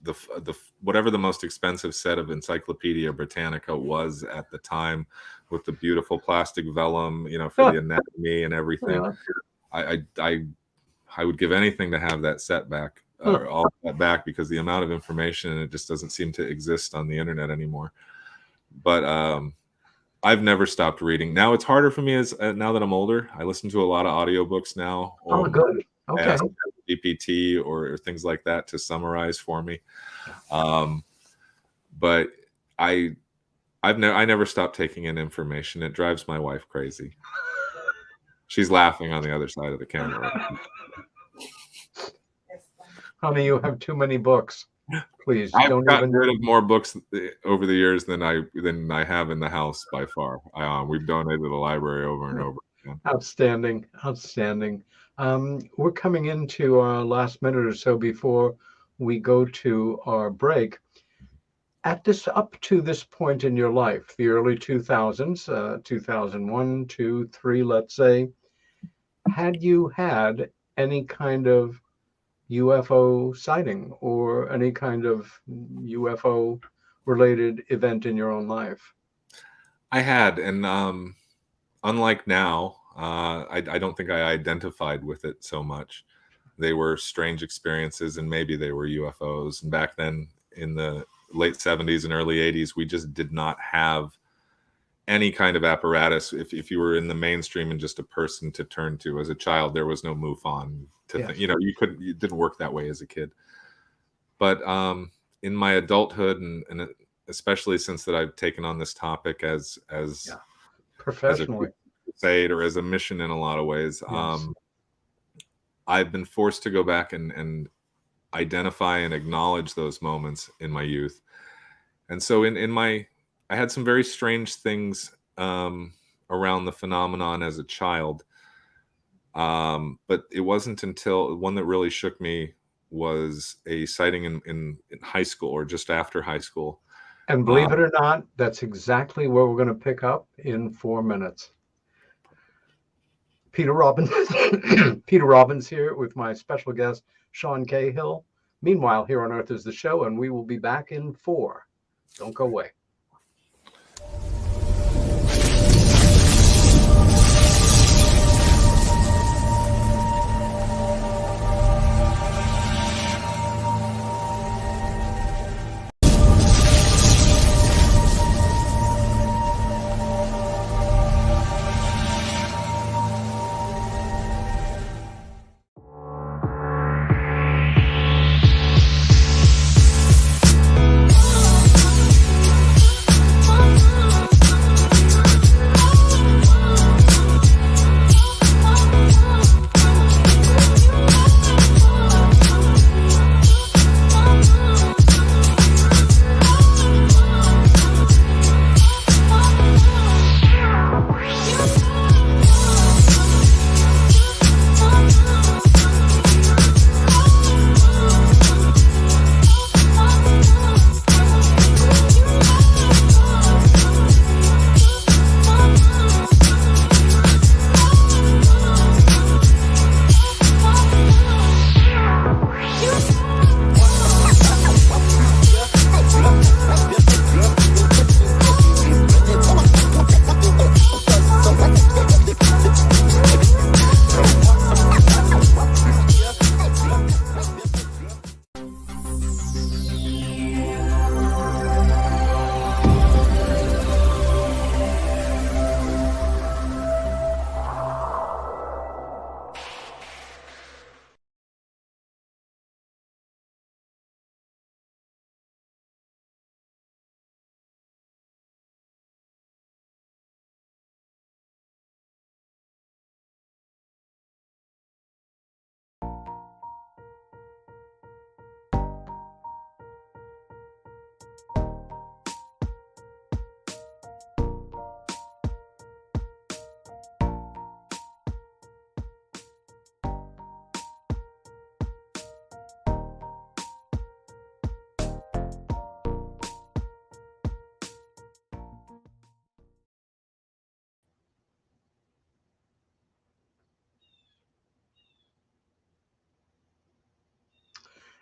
the whatever the most expensive set of Encyclopedia Britannica was at the time, with the beautiful plastic vellum, for the anatomy and everything. Yeah. I would give anything to have that set back, or all that back, because the amount of information in it just doesn't seem to exist on the internet anymore. But I've never stopped reading. Now it's harder for me now that I'm older. I listen to a lot of audiobooks now. Good. Okay. Ask GPT or things like that to summarize for me. But I never stop taking in information. It drives my wife crazy. She's laughing on the other side of the camera. Honey, you have too many books. Please, I've gotten rid of more books over the years than I have in the house by far. We've donated to the library over and over again. Outstanding. We're coming into our last minute or so before we go to our break. Up to this point in your life, the early 2000s, 2001, 2, 3, let's say, had you had any kind of UFO sighting or any kind of UFO related event in your own life? I had, and unlike now, I don't think I identified with it so much. They were strange experiences, and maybe they were UFOs. And back then, in the late 70s and early 80s, we just did not have any kind of apparatus. If you were in the mainstream and just a person to turn to as a child, there was no MUFON to think. It didn't work that way as a kid. But in my adulthood, and especially since that I've taken on this topic as professionally, as a crusade or as a mission in a lot of ways, I've been forced to go back and identify and acknowledge those moments in my youth. And so I had some very strange things around the phenomenon as a child. But it wasn't until one that really shook me was a sighting in high school, or just after high school. And believe it or not, that's exactly where we're going to pick up in 4 minutes. Peter Robbins here with my special guest, Sean Cahill. Meanwhile, Here on Earth is the show, and we will be back in 4. Don't go away.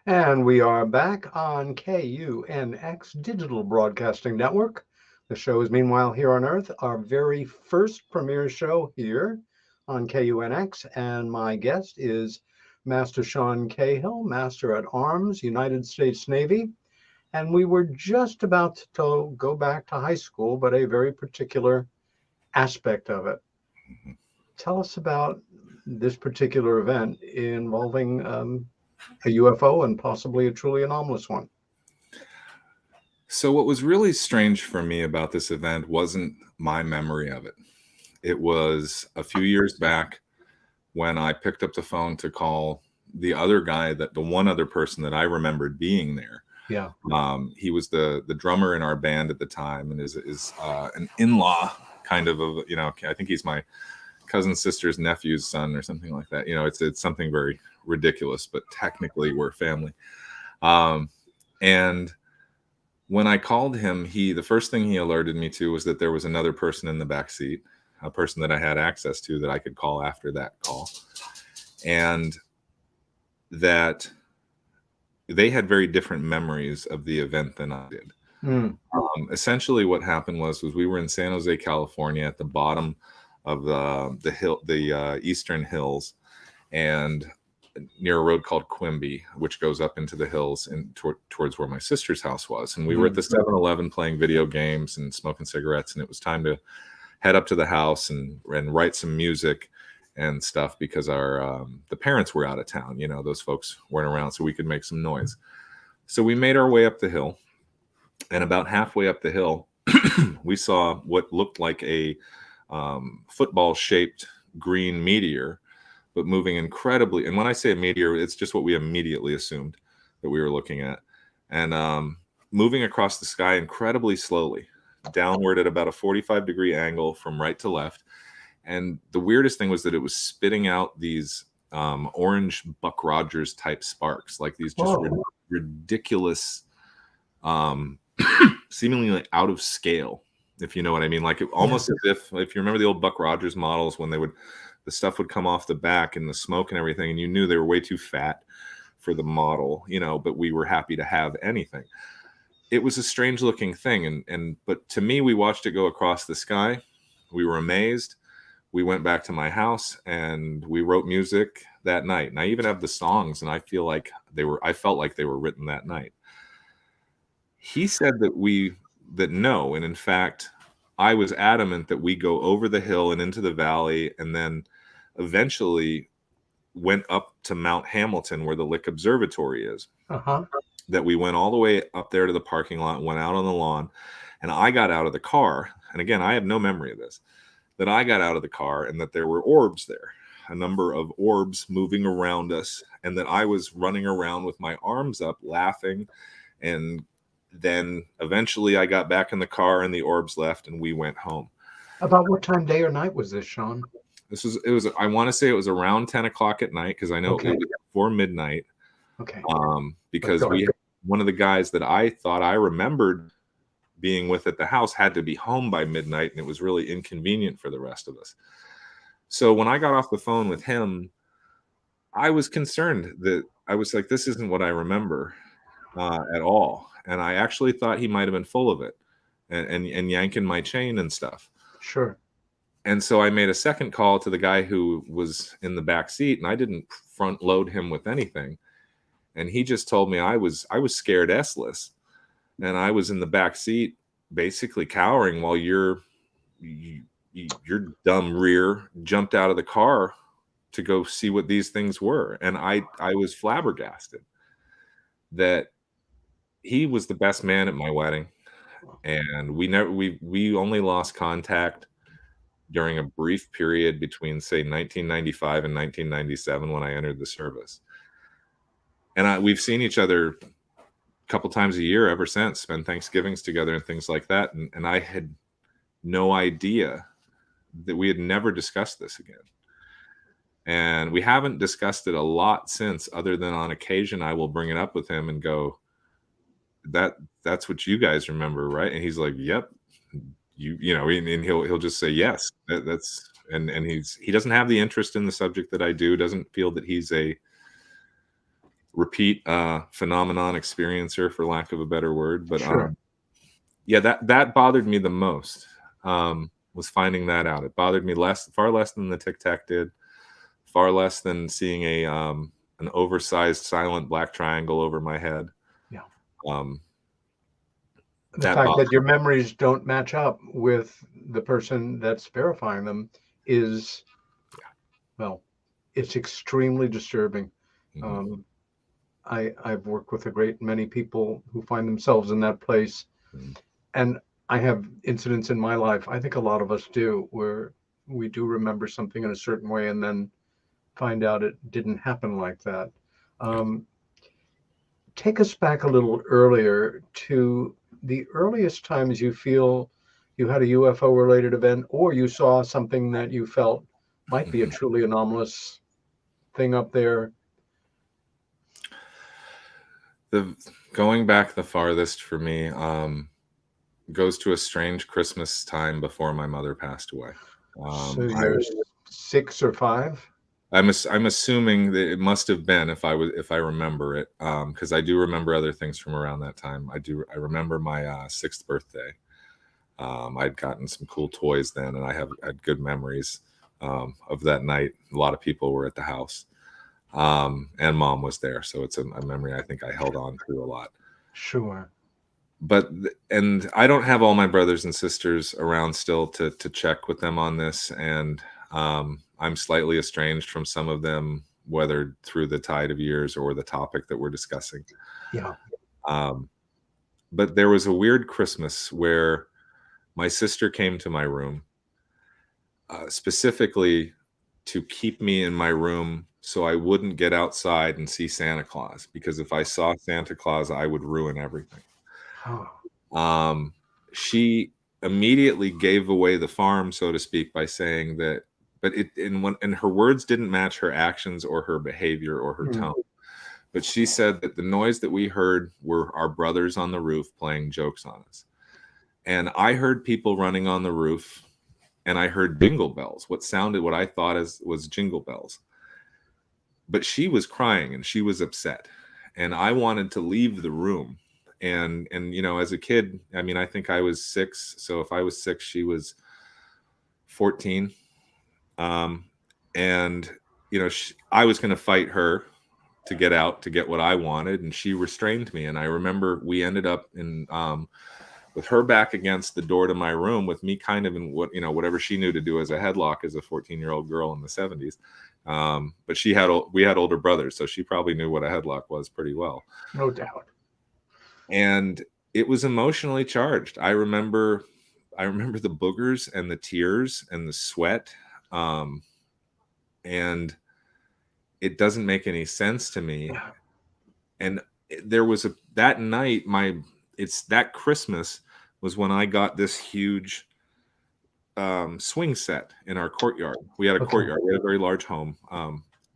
And we are back on KUNX Digital Broadcasting Network. The show is Meanwhile Here on Earth, our very first premiere show here on KUNX. And my guest is Master Sean Cahill, Master at Arms, United States Navy. And we were just about to go back to high school, but a very particular aspect of it. Tell us about this particular event involving a UFO and possibly a truly anomalous one. So what was really strange for me about this event wasn't my memory of it. It was a few years back when I picked up the phone to call the other guy, the one other person that I remembered being there. Yeah. He was the drummer in our band at the time, and is an in-law kind of I think he's my cousin's sister's nephew's son or something like that. It's something very ridiculous, but technically we're family. And when I called him, the first thing he alerted me to was that there was another person in the back seat, a person that I had access to that I could call after that call, and that they had very different memories of the event than I did. Essentially what happened was we were in San Jose, California, at the bottom of the eastern hills, and near a road called Quimby, which goes up into the hills and towards where my sister's house was. And we were at the 7-Eleven playing video games and smoking cigarettes, and it was time to head up to the house and write some music and stuff because our the parents were out of town. You know, those folks weren't around, so we could make some noise. So we made our way up the hill, and about halfway up the hill, we saw what looked like a football-shaped green meteor, but moving incredibly. And when I say a meteor, it's just what we immediately assumed that we were looking at, and moving across the sky incredibly slowly, downward at about a 45-degree angle from right to left. And the weirdest thing was that it was spitting out these orange Buck Rogers type sparks, like these just ridiculous, seemingly like out of scale, if you know what I mean. Like almost as if you remember the old Buck Rogers models, when the stuff would come off the back and the smoke and everything, and you knew they were way too fat for the model, you know, but we were happy to have anything. It was a strange looking thing. But to me, we watched it go across the sky. We were amazed. We went back to my house and we wrote music that night. And I even have the songs, and I felt like they were written that night. He said that no. And in fact, I was adamant that we go over the hill and into the valley, and then eventually went up to Mount Hamilton where the Lick Observatory is. That we went all the way up there to the parking lot, went out on the lawn, and I got out of the car. And again, I have no memory of this, that I got out of the car and that there were orbs there, a number of orbs moving around us, and that I was running around with my arms up laughing. And then eventually I got back in the car and the orbs left and we went home. About what time, day or night, was this, Sean? I want to say it was around 10 o'clock at night, because I know it was before midnight. Okay. Because one of the guys that I thought I remembered being with at the house had to be home by midnight, and it was really inconvenient for the rest of us. So when I got off the phone with him, I was concerned. That I was like, this isn't what I remember at all. And I actually thought he might have been full of it and yanking my chain and stuff. Sure. And so I made a second call to the guy who was in the back seat, and I didn't front load him with anything. And he just told me I was scared S-less. And I was in the back seat basically cowering while your dumb rear jumped out of the car to go see what these things were. And I was flabbergasted that he was the best man at my wedding. And we only lost contact during a brief period between, say, 1995 and 1997 when I entered the service. And we've seen each other a couple times a year ever since, spend Thanksgivings together and things like that. And I had no idea that we had never discussed this again. And we haven't discussed it a lot since, other than on occasion I will bring it up with him and go, that's what you guys remember, right? And he's like, yep. You know, and he'll just say yes. And he doesn't have the interest in the subject that I do, doesn't feel that he's a repeat phenomenon experiencer, for lack of a better word. But sure. That bothered me the most, was finding that out. It bothered me far less than the Tic Tac did, far less than seeing an oversized silent black triangle over my head. Yeah. The fact that your memories don't match up with the person that's verifying them is, well, it's extremely disturbing. Mm-hmm. I've worked with a great many people who find themselves in that place. Mm-hmm. And I have incidents in my life, I think a lot of us do, where we do remember something in a certain way and then find out it didn't happen like that. Take us back a little earlier to the earliest times you feel you had a UFO related event, or you saw something that you felt might be a truly anomalous thing up there. Going back the farthest for me goes to a strange Christmas time before my mother passed away. So you're 6 or 5? I'm assuming that it must have been, if I remember it, because I do remember other things from around that time. I remember my 6th birthday. I'd gotten some cool toys then, and I had good memories of that night. A lot of people were at the house. And Mom was there, so it's a memory I think I held on to a lot. Sure. And I don't have all my brothers and sisters around still to check with them on this, and I'm slightly estranged from some of them, whether through the tide of years or the topic that we're discussing. Yeah. But there was a weird Christmas where my sister came to my room, specifically to keep me in my room so I wouldn't get outside and see Santa Claus, because if I saw Santa Claus, I would ruin everything. Oh. She immediately gave away the farm, so to speak, by saying that, but and her words didn't match her actions or her behavior or her tone. But she said that the noise that we heard were our brothers on the roof playing jokes on us. And I heard people running on the roof, and I heard jingle bells, what I thought was jingle bells. But she was crying and she was upset, and I wanted to leave the room. And as a kid, I mean, I think I was 6. So if I was 6, she was 14. And I was going to fight her to get out to get what I wanted, and she restrained me. And I remember we ended up in with her back against the door to my room, with me kind of in whatever she knew to do as a headlock as a 14-year-old girl in the 70s. But we had older brothers, so she probably knew what a headlock was pretty well. No doubt. And it was emotionally charged. I remember the boogers and the tears and the sweat. And it doesn't make any sense to me. And there was that night, that Christmas was when I got this huge swing set in our courtyard. We had a courtyard. We had a very large home.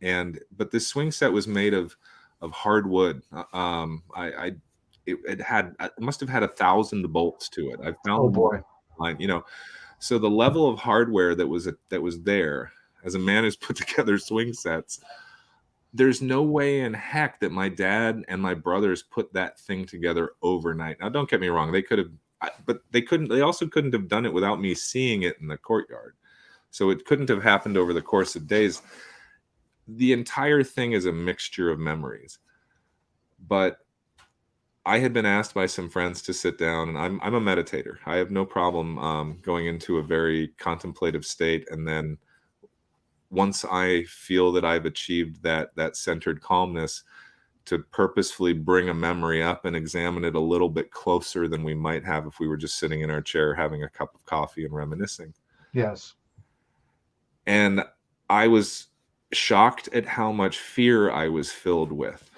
But this swing set was made of hardwood. It must have had 1,000 bolts to it. I found so the level of hardware that was there, as a man who's put together swing sets, there's no way in heck that my dad and my brothers put that thing together overnight. Now, don't get me wrong, they could have, but they couldn't. They also couldn't have done it without me seeing it in the courtyard. So it couldn't have happened over the course of days. The entire thing is a mixture of memories. But I had been asked by some friends to sit down, and I'm a meditator. I have no problem going into a very contemplative state, and then once I feel that I've achieved that centered calmness, to purposefully bring a memory up and examine it a little bit closer than we might have if we were just sitting in our chair having a cup of coffee and reminiscing. Yes. And I was shocked at how much fear I was filled with.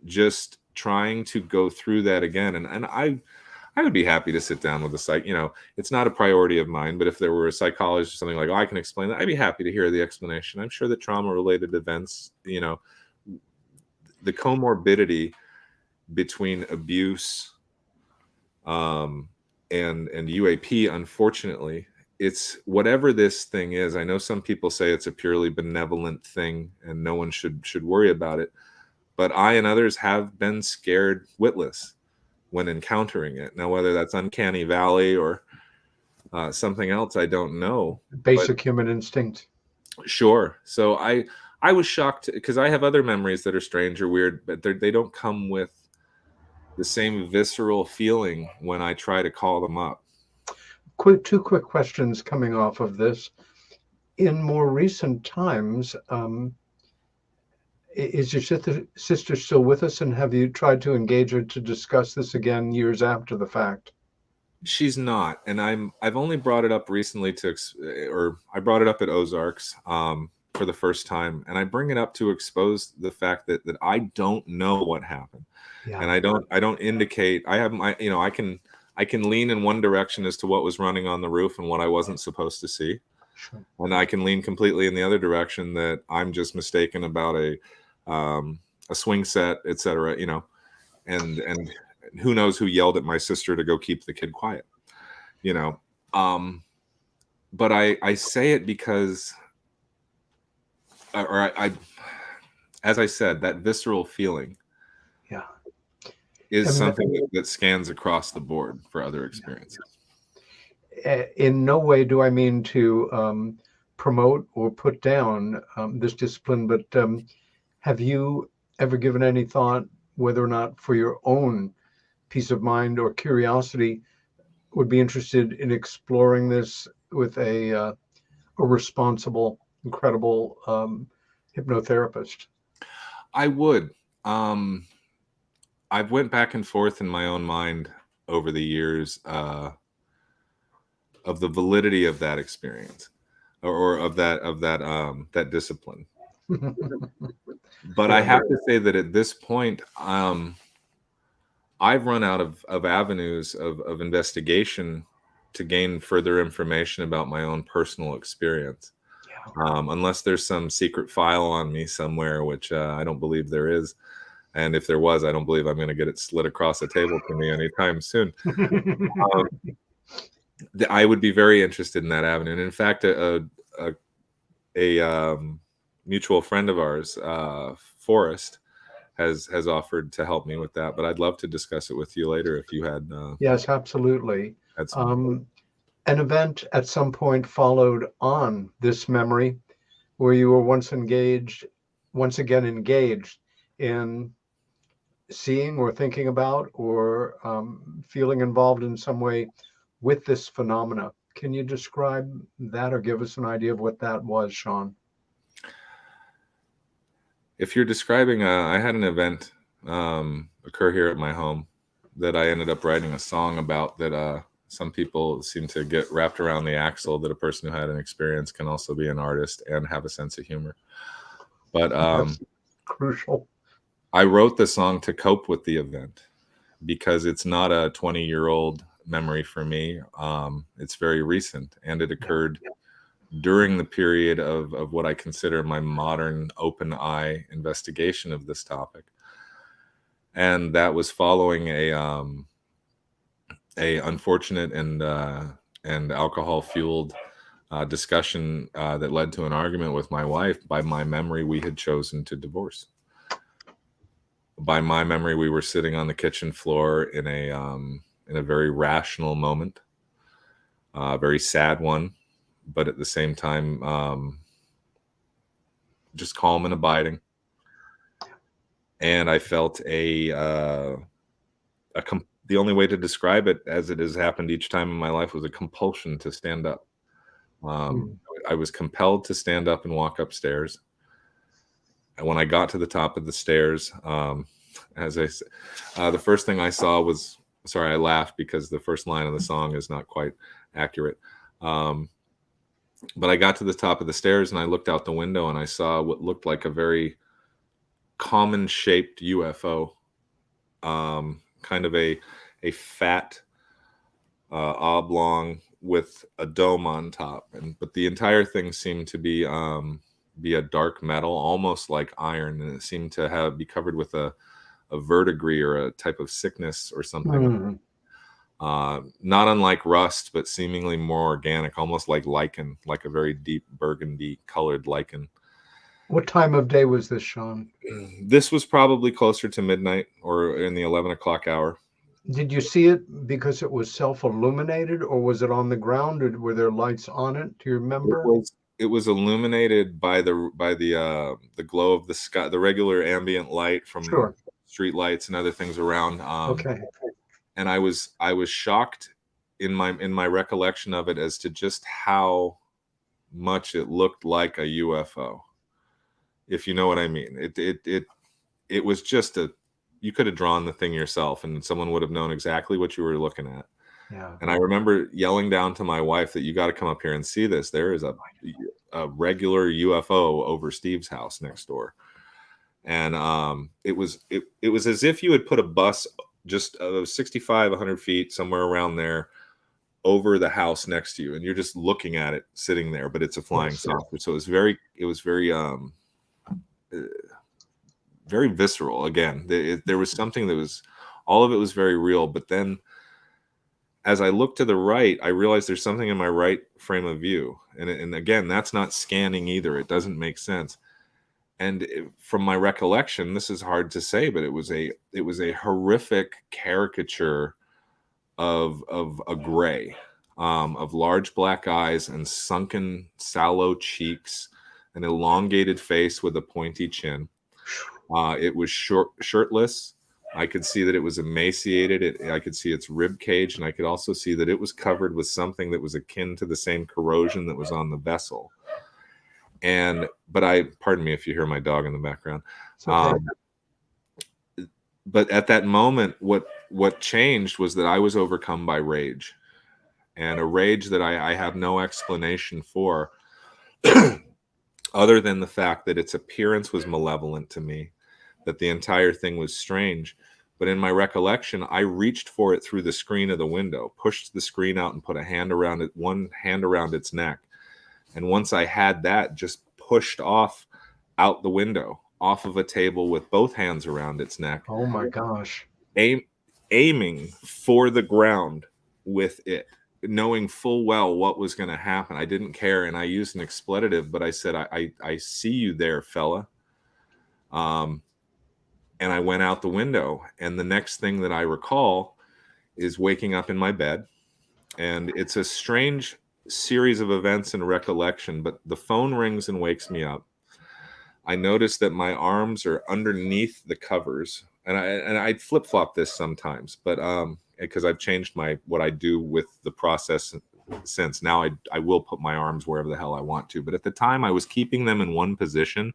Just trying to go through that again. And I would be happy to sit down with a psych. It's not a priority of mine, but if there were a psychologist or something like, I can explain that, I'd be happy to hear the explanation. I'm sure that trauma-related events, the comorbidity between abuse and UAP, unfortunately, it's whatever this thing is. I know some people say it's a purely benevolent thing and no one should worry about it. But I and others have been scared witless when encountering it. Now, whether that's uncanny valley or something else, I don't know. Basic human instinct. Sure. So I was shocked because I have other memories that are strange or weird, but they don't come with the same visceral feeling when I try to call them up. Two quick questions coming off of this. In more recent times, is your sister still with us, and have you tried to engage her to discuss this again years after the fact? She's not, and I've only brought it up recently I brought it up at Ozarks for the first time, and I bring it up to expose the fact that I don't know what happened, and I don't indicate. I have I can lean in one direction as to what was running on the roof and what I wasn't supposed to see, and I can lean completely in the other direction that I'm just mistaken about a swing set, etc. And who knows who yelled at my sister to go keep the kid quiet, but I say it because, as I said, that visceral feeling is something that scans across the board for other experiences. In no way do I mean to promote or put down this discipline, but have you ever given any thought whether or not, for your own peace of mind or curiosity, would be interested in exploring this with a responsible, incredible hypnotherapist? I would. I've went back and forth in my own mind over the years of the validity of that experience, or of that discipline. But I have to say that at this point, I've run out of avenues of investigation to gain further information about my own personal experience. Unless there's some secret file on me somewhere, which I don't believe there is. And if there was, I don't believe I'm going to get it slid across the table to me anytime soon. I would be very interested in that avenue. And in fact, a mutual friend of ours, Forrest, has offered to help me with that. But I'd love to discuss it with you later if you had. Yes, absolutely. An event at some point followed on this memory where you were once again engaged in seeing or thinking about or feeling involved in some way with this phenomena. Can you describe that or give us an idea of what that was, Sean? If you're describing, I had an event occur here at my home that I ended up writing a song about, that some people seem to get wrapped around the axle, that a person who had an experience can also be an artist and have a sense of humor. But that's crucial. I wrote the song to cope with the event because it's not a 20-year-old memory for me. It's very recent, and it occurred during the period of what I consider my modern open eye investigation of this topic. And that was following a unfortunate and alcohol fueled discussion that led to an argument with my wife. By my memory, we had chosen to divorce. By my memory, we were sitting on the kitchen floor in a very rational moment, a very sad one, but at the same time, just calm and abiding. And I felt the only way to describe it, as it has happened each time in my life, was a compulsion to stand up. I was compelled to stand up and walk upstairs. And when I got to the top of the stairs, as I said, the first thing I saw was, sorry, I laughed because the first line of the song is not quite accurate. But I got to the top of the stairs and I looked out the window and I saw what looked like a very common shaped UFO, kind of a fat oblong with a dome on top, but the entire thing seemed to be a dark metal, almost like iron, and it seemed to be covered with a verdigris or a type of sickness or something. Not unlike rust, but seemingly more organic, almost like lichen, like a very deep burgundy colored lichen. What time of day was this, Sean? This was probably closer to midnight or in the 11 o'clock hour. Did you see it because it was self-illuminated, or was it on the ground, or were there lights on it? Do you remember? It was illuminated by the glow of the sky, the regular ambient light from street lights and other things around. Okay. And I was shocked in my recollection of it as to just how much it looked like a UFO, if you know what I mean. It was just you could have drawn the thing yourself and someone would have known exactly what you were looking at. Yeah. And I remember yelling down to my wife that you got to come up here and see this. There is a regular UFO over Steve's house next door. And it was as if you had put a bus just 65, 100 feet, somewhere around there, over the house next to you, and you're just looking at it sitting there, but it's a flying saucer. So it was very visceral. Again, there was something that was, all of it was very real. But then as I looked to the right, I realized there's something in my right frame of view. And again, that's not scanning either. It doesn't make sense. And from my recollection, this is hard to say, but it was a horrific caricature of a gray. of large black eyes and sunken, sallow cheeks, an elongated face with a pointy chin. It was shirtless. I could see that it was emaciated. I could see its rib cage, and I could also see that it was covered with something that was akin to the same corrosion that was on the vessel. Pardon me if you hear my dog in the background. Okay. But at that moment, what changed was that I was overcome by rage, and a rage that I have no explanation for, other than the fact that its appearance was malevolent to me, that the entire thing was strange. But in my recollection, I reached for it through the screen of the window, pushed the screen out and put one hand around its neck. And once I had that, just pushed off out the window, off of a table with both hands around its neck. Oh my gosh. Aiming for the ground with it, knowing full well what was going to happen. I didn't care. And I used an expletive, but I said, I see you there, fella. And I went out the window. And the next thing that I recall is waking up in my bed. And it's a strange series of events and recollection, but the phone rings and wakes me up. I notice that my arms are underneath the covers, and I flip-flop this sometimes, but because I've changed what I do with the process since. Now I will put my arms wherever the hell I want to, but at the time I was keeping them in one position.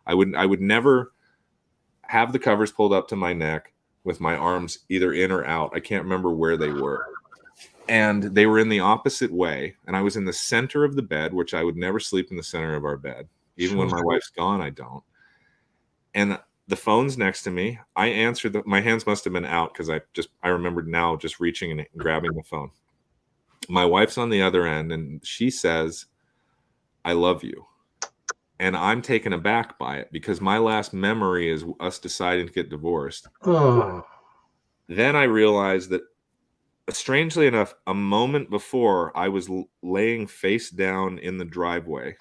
I would never have the covers pulled up to my neck with my arms either in or out. I can't remember where they were. And they were in the opposite way. And I was in the center of the bed, which I would never sleep in the center of our bed. Even when my wife's gone, I don't. And the phone's next to me. I answered. My hands must have been out because I remembered now just reaching and grabbing the phone. My wife's on the other end, and she says, "I love you." And I'm taken aback by it because my last memory is us deciding to get divorced. Oh. Then I realized that, strangely enough, a moment before I was laying face down in the driveway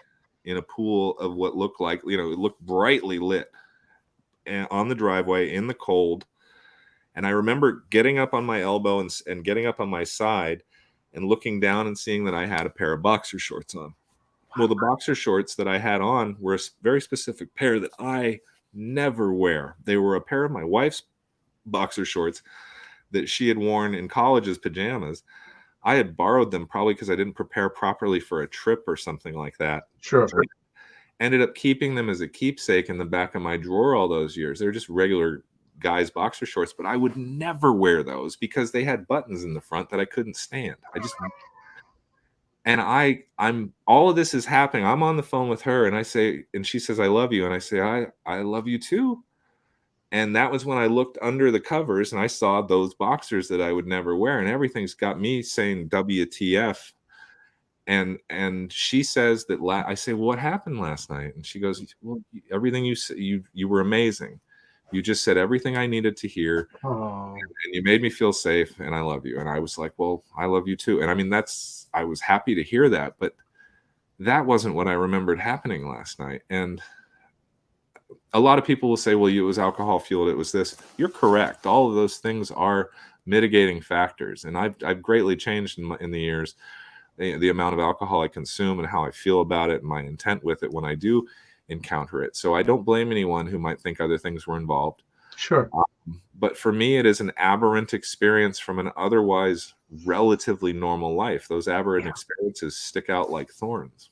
in a pool of what looked like, it looked brightly lit on the driveway in the cold. And I remember getting up on my elbow and getting up on my side and looking down and seeing that I had a pair of boxer shorts on. Well, the boxer shorts that I had on were a very specific pair that I never wear. They were a pair of my wife's boxer shorts that she had worn in college as pajamas. I had borrowed them probably because I didn't prepare properly for a trip or something like that. Sure. Ended up keeping them as a keepsake in the back of my drawer all those years. They're just regular guys' boxer shorts, but I would never wear those because they had buttons in the front that I couldn't stand. And I'm all of this is happening. I'm on the phone with her and she says, "I love you." And I say, I love you too. And that was when I looked under the covers and I saw those boxers that I would never wear. And everything's got me saying WTF. And she says that I say, "What happened last night?" And she goes, "Well, everything you said, you were amazing. You just said everything I needed to hear. And you made me feel safe, and I love you." And I was like, "Well, I love you too." And I mean, I was happy to hear that, but that wasn't what I remembered happening last night. And a lot of people will say, "Well, it was alcohol fueled. It was this." You're correct. All of those things are mitigating factors. And I've greatly changed in the years, the amount of alcohol I consume and how I feel about it and my intent with it when I do encounter it. So I don't blame anyone who might think other things were involved. Sure. But for me, it is an aberrant experience from an otherwise relatively normal life. Those aberrant experiences stick out like thorns.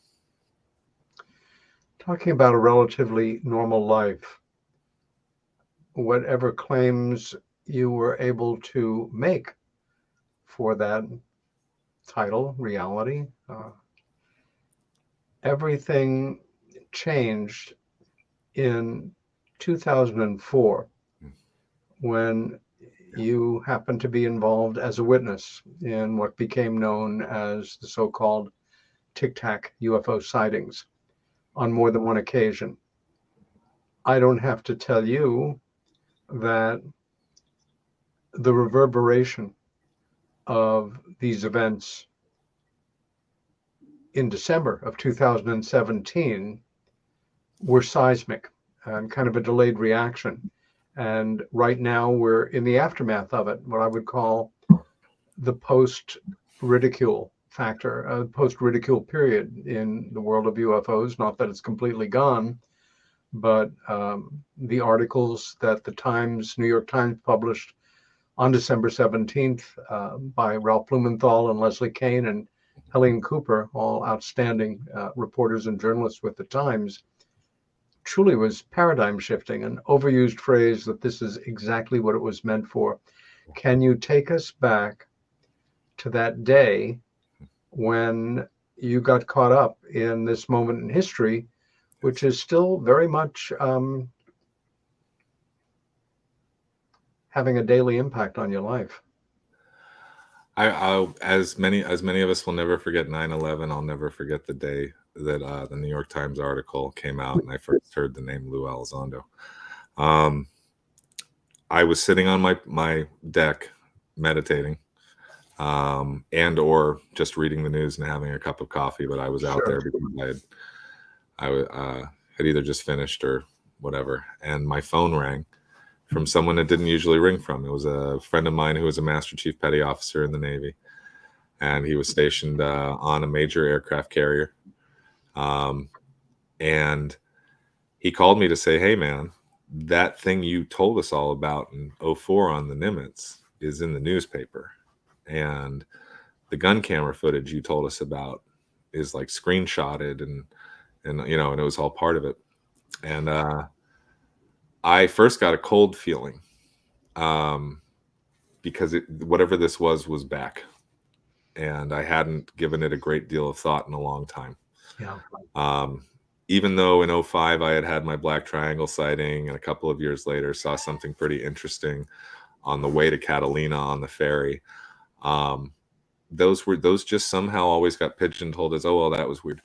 Talking about a relatively normal life, whatever claims you were able to make for that title, reality, everything changed in 2004 when you happened to be involved as a witness in what became known as the so-called Tic Tac UFO sightings on more than one occasion. I don't have to tell you that the reverberation of these events in December of 2017 were seismic and kind of a delayed reaction. And right now we're in the aftermath of it, what I would call the post ridicule factor, a post-ridicule period in the world of UFOs. Not that it's completely gone, but the articles that the New York Times published on December 17th by Ralph Blumenthal and Leslie Kean and Helene Cooper, all outstanding reporters and journalists with the Times, truly was paradigm shifting, an overused phrase that this is exactly what it was meant for. Can you take us back to that day when you got caught up in this moment in history, which is still very much having a daily impact on your life? As many of us will never forget 9/11, I'll never forget the day that the New York Times article came out and I first heard the name Lou Elizondo. I was sitting on my deck meditating, and or just reading the news and having a cup of coffee, but I was out there because I had either just finished or whatever, and my phone rang from someone it didn't usually ring from. It was a friend of mine who was a Master Chief Petty Officer in the Navy, and he was stationed on a major aircraft carrier. And he called me to say, hey, man, that thing you told us all about in 2004 on the Nimitz is in the newspaper. And the gun camera footage you told us about is like screenshotted and it was all part of it. And I first got a cold feeling because whatever this was back, and I hadn't given it a great deal of thought in a long time. Yeah. Even though in 2005 I had my Black Triangle sighting, and a couple of years later saw something pretty interesting on the way to Catalina on the ferry. Those just somehow always got pigeonholed as, oh, well, that was weird.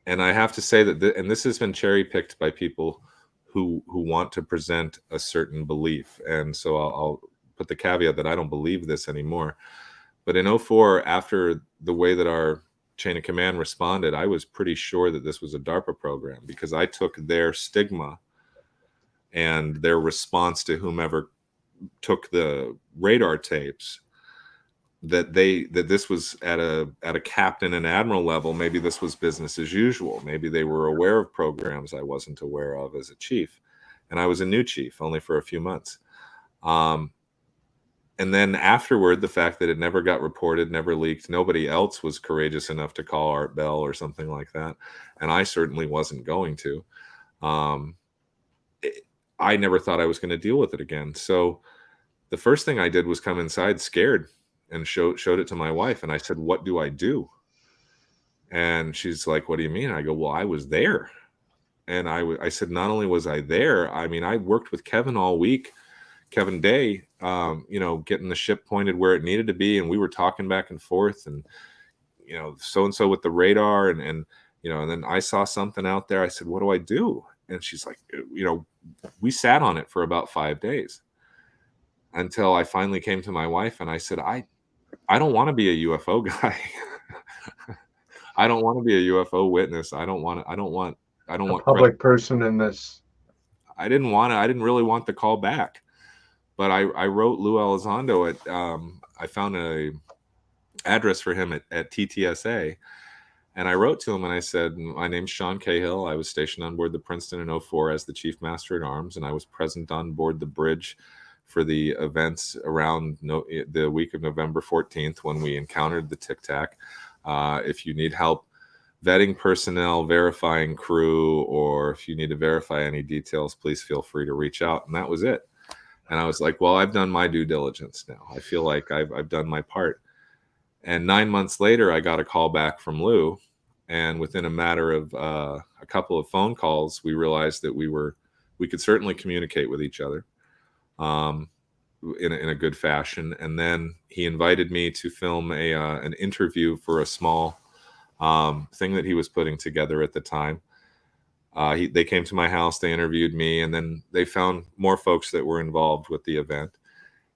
And I have to say that, and this has been cherry picked by people who want to present a certain belief. And so I'll put the caveat that I don't believe this anymore. But in 2004, after the way that our chain of command responded, I was pretty sure that this was a DARPA program, because I took their stigma and their response to whomever took the radar tapes, that this was at a captain and admiral level. Maybe this was business as usual. Maybe they were aware of programs I wasn't aware of as a chief, and I was a new chief only for a few months. And then afterward, the fact that it never got reported, never leaked, nobody else was courageous enough to call Art Bell or something like that, and I certainly wasn't going to. I never thought I was going to deal with it again. So the first thing I did was come inside scared and showed it to my wife. And I said, what do I do? And she's like, what do you mean? I go, well, I was there. And I said, not only was I there, I mean, I worked with Kevin all week, Kevin Day, getting the ship pointed where it needed to be. And we were talking back and forth, and, so-and-so with the radar. And then I saw something out there. I said, what do I do? And she's like, we sat on it for about 5 days until I finally came to my wife and I said, I don't want to be a UFO guy. I don't want to be a UFO witness. I don't want a public person in this. I didn't really want the call back, but I wrote Lou Elizondo I found a address for him at TTSA. And I wrote to him and I said, my name's Sean Cahill. I was stationed on board the Princeton in 2004 as the Chief Master at Arms, and I was present on board the bridge for the events around the week of November 14th when we encountered the Tic Tac. If you need help vetting personnel, verifying crew, or if you need to verify any details, please feel free to reach out. And that was it. And I was like, well, I've done my due diligence now. I feel like I've done my part. And 9 months later, I got a call back from Lou. And within a matter of a couple of phone calls, we realized that we could certainly communicate with each other in a good fashion. And then he invited me to film an interview for a small thing that he was putting together at the time. They came to my house, they interviewed me, and then they found more folks that were involved with the event.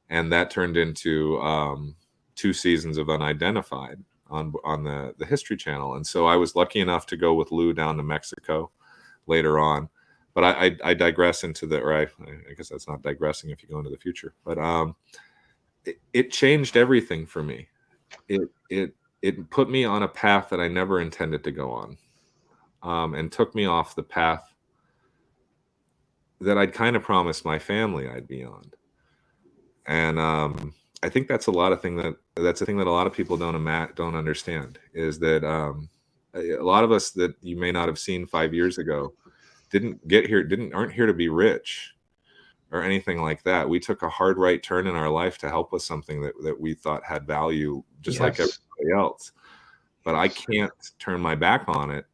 And that turned into 2 seasons of Unidentified on the History Channel. And so I was lucky enough to go with Lou down to Mexico later on. But I digress into I guess that's not digressing if you go into the future. But it changed everything for me. It put me on a path that I never intended to go on, and took me off the path that I'd kind of promised my family I'd be on. And I think that's a thing that a lot of people don't understand, is that a lot of us that you may not have seen 5 years ago aren't here to be rich or anything like that. We took a hard right turn in our life to help with something that we thought had value, just like everybody else. But I can't turn my back on it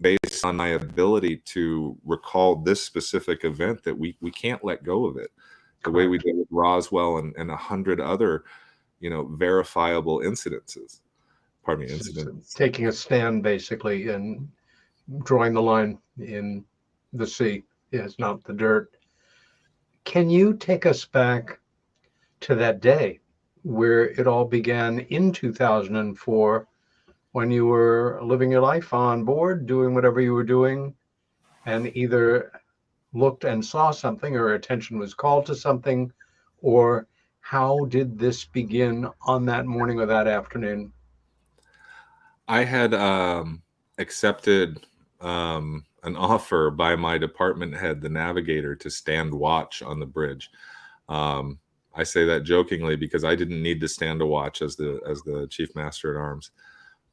based on my ability to recall this specific event, that we can't let go of it the way we did with Roswell and 100 other, verifiable incidents. Taking a stand, basically, and drawing the line in the sea. It's not the dirt. Can you take us back to that day where it all began in 2004, when you were living your life on board, doing whatever you were doing, and either looked and saw something, or attention was called to something? Or how did this begin on that morning or that afternoon? I had accepted an offer by my department head, the navigator, to stand watch on the bridge. I say that jokingly because I didn't need to stand a watch as the chief master at arms,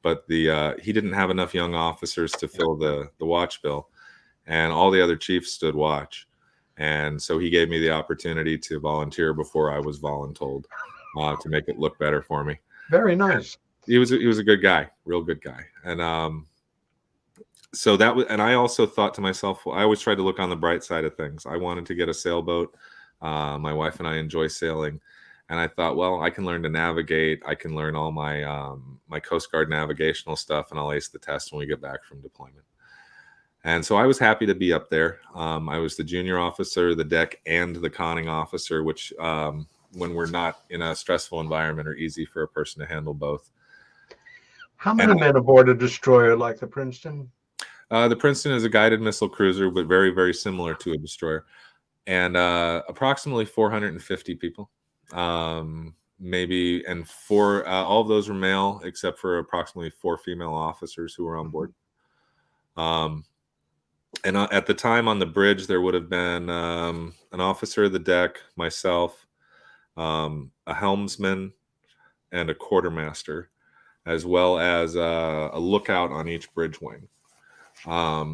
but he didn't have enough young officers to fill the watch bill, and all the other chiefs stood watch. And so he gave me the opportunity to volunteer before I was voluntold, to make it look better for me. Very nice. He was a good guy, real good guy. And so that was, and I also thought to myself, well, I always tried to look on the bright side of things. I wanted to get a sailboat. My wife and I enjoy sailing, and I thought, well, I can learn to navigate. I can learn all my my Coast Guard navigational stuff, and I'll ace the test when we get back from deployment. And so I was happy to be up there. I was the junior officer, the deck, and the conning officer, which, when we're not in a stressful environment, are easy for a person to handle both. How many men aboard a destroyer like the Princeton? The Princeton is a guided missile cruiser, but very, very similar to a destroyer. And approximately 450 people, maybe, and all of those were male, except for approximately 4 female officers who were on board. And at the time on the bridge, there would have been an officer of the deck, myself, a helmsman, and a quartermaster, as well as a lookout on each bridge wing.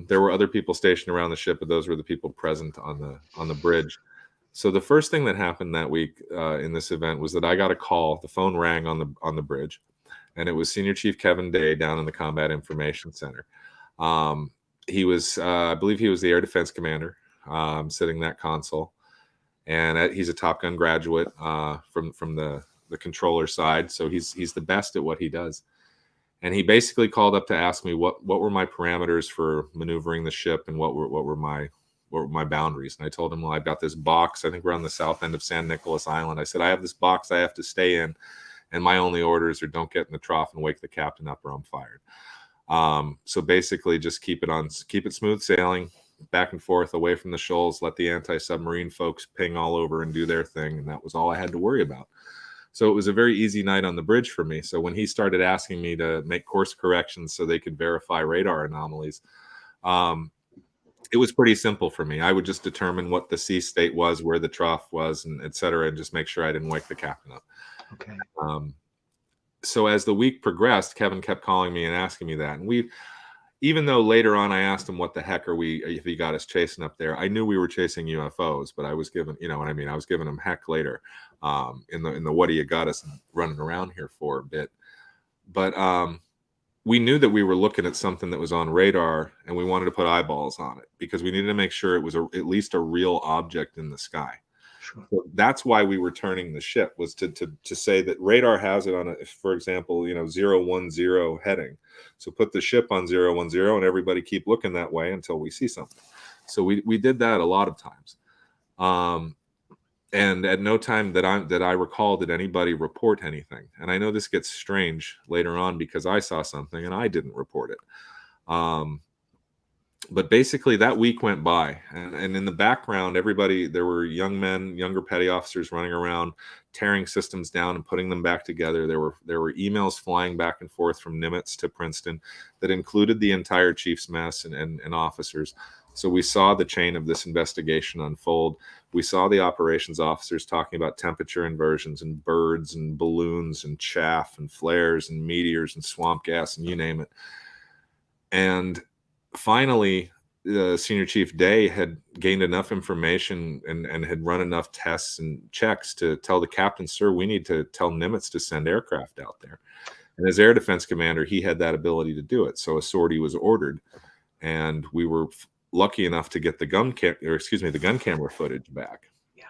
There were other people stationed around the ship, but those were the people present on the bridge. So the first thing that happened that week in this event was that I got a call. The phone rang on the bridge, and it was Senior Chief Kevin Day down in the Combat Information Center. He was, I believe, he was the Air Defense Commander, sitting that console, and he's a Top Gun graduate from the controller side. So he's the best at what he does. And he basically called up to ask me what were my parameters for maneuvering the ship, and what were my boundaries. And I told him, well, I've got this box. I think we're on the south end of San Nicolas Island. I said, I have this box I have to stay in, and my only orders are don't get in the trough and wake the captain up or I'm fired. So basically just keep it smooth sailing, back and forth away from the shoals, let the anti-submarine folks ping all over and do their thing. And that was all I had to worry about. So it was a very easy night on the bridge for me. So when he started asking me to make course corrections so they could verify radar anomalies, it was pretty simple for me. I would just determine what the sea state was, where the trough was, and et cetera, and just make sure I didn't wake the captain up. Okay. So as the week progressed, Kevin kept calling me and asking me that. And even though later on I asked him, what the heck if he got us chasing up there, I knew we were chasing UFOs, but I was given, you know what I mean? I was giving him heck later, in the what do you got us running around here for a bit. But we knew that we were looking at something that was on radar, and we wanted to put eyeballs on it because we needed to make sure it was at least a real object in the sky. Sure. So that's why we were turning the ship, was to say that radar has it on for example, 010 heading. So put the ship on 010 and everybody keep looking that way until we see something. So we did that a lot of times. And at no time that I recall did anybody report anything. And I know this gets strange later on because I saw something and I didn't report it. But basically that week went by, and in the background, there were young men, younger petty officers running around, tearing systems down and putting them back together. There were emails flying back and forth from Nimitz to Princeton that included the entire chief's mess and officers. So we saw the chain of this investigation unfold. We saw the operations officers talking about temperature inversions and birds and balloons and chaff and flares and meteors and swamp gas and you name it. And finally, the Senior Chief Day had gained enough information and had run enough tests and checks to tell the captain, sir, we need to tell Nimitz to send aircraft out there. And as air defense commander, he had that ability to do it. So a sortie was ordered, and we were lucky enough to get the gun camera footage back. Yeah.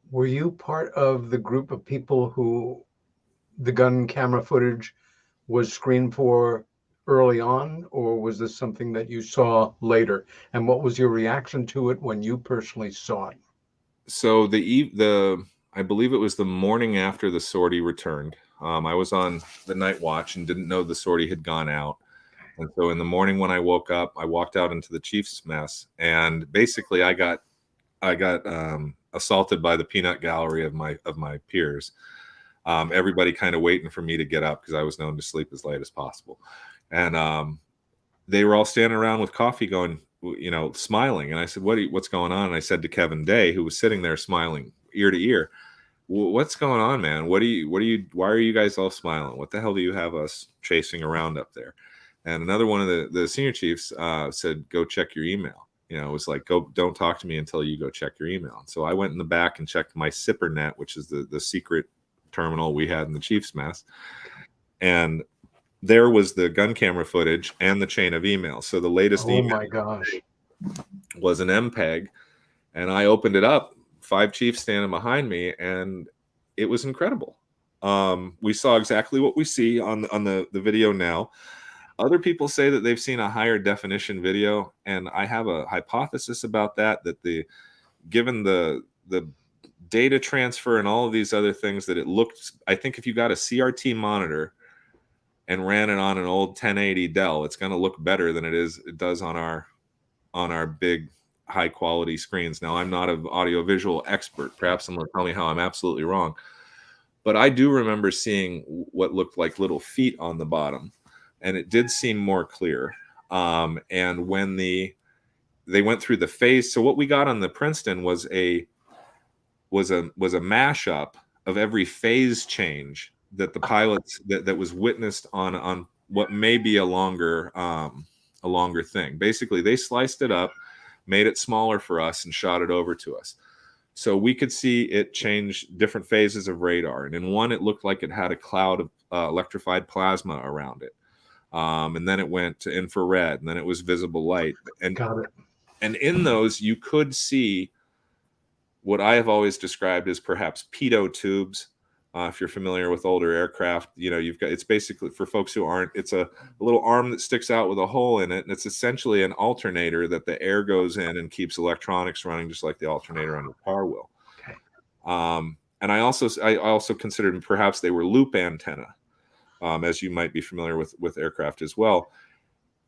Were you part of the group of people who the gun camera footage was screened for early on, or was this something that you saw later? And what was your reaction to it when you personally saw it? So I believe it was the morning after the sortie returned. I was on the night watch and didn't know the sortie had gone out. And so in the morning when I woke up, I walked out into the chief's mess, and basically I got assaulted by the peanut gallery of my peers. Everybody kind of waiting for me to get up because I was known to sleep as late as possible. And they were all standing around with coffee going, smiling. And I said, what's going on? And I said to Kevin Day, who was sitting there smiling ear to ear, what's going on, man? Why are you guys all smiling? What the hell do you have us chasing around up there? And another one of the senior chiefs said, go check your email. It was like, don't talk to me until you go check your email. So I went in the back and checked my SIPRnet, which is the secret terminal we had in the chief's mess. And there was the gun camera footage and the chain of emails. So the latest email my gosh, was an MPEG, and I opened it up, 5 chiefs standing behind me, and it was incredible. We saw exactly what we see on the video now. Other people say that they've seen a higher definition video, and I have a hypothesis about that given the data transfer and all of these other things, that it looked, I think if you got a CRT monitor and ran it on an old 1080 Dell, it's going to look better than it does on our big high quality screens. Now, I'm not an audiovisual expert. Perhaps someone will tell me how I'm absolutely wrong, but I do remember seeing what looked like little feet on the bottom, and it did seem more clear. And when they went through the phase, so what we got on the Princeton was a mashup of every phase change that the pilots that was witnessed on what may be a longer thing. Basically, they sliced it up, made it smaller for us, and shot it over to us. So we could see it change different phases of radar. And in one, it looked like it had a cloud of electrified plasma around it. And then it went to infrared, and then it was visible light. And in those, you could see what I have always described as perhaps pitot tubes. If you're familiar with older aircraft, it's basically, for folks who aren't, it's a little arm that sticks out with a hole in it, and it's essentially an alternator that the air goes in and keeps electronics running, just like the alternator on your car will. Okay. And I also considered perhaps they were loop antenna, as you might be familiar with aircraft as well.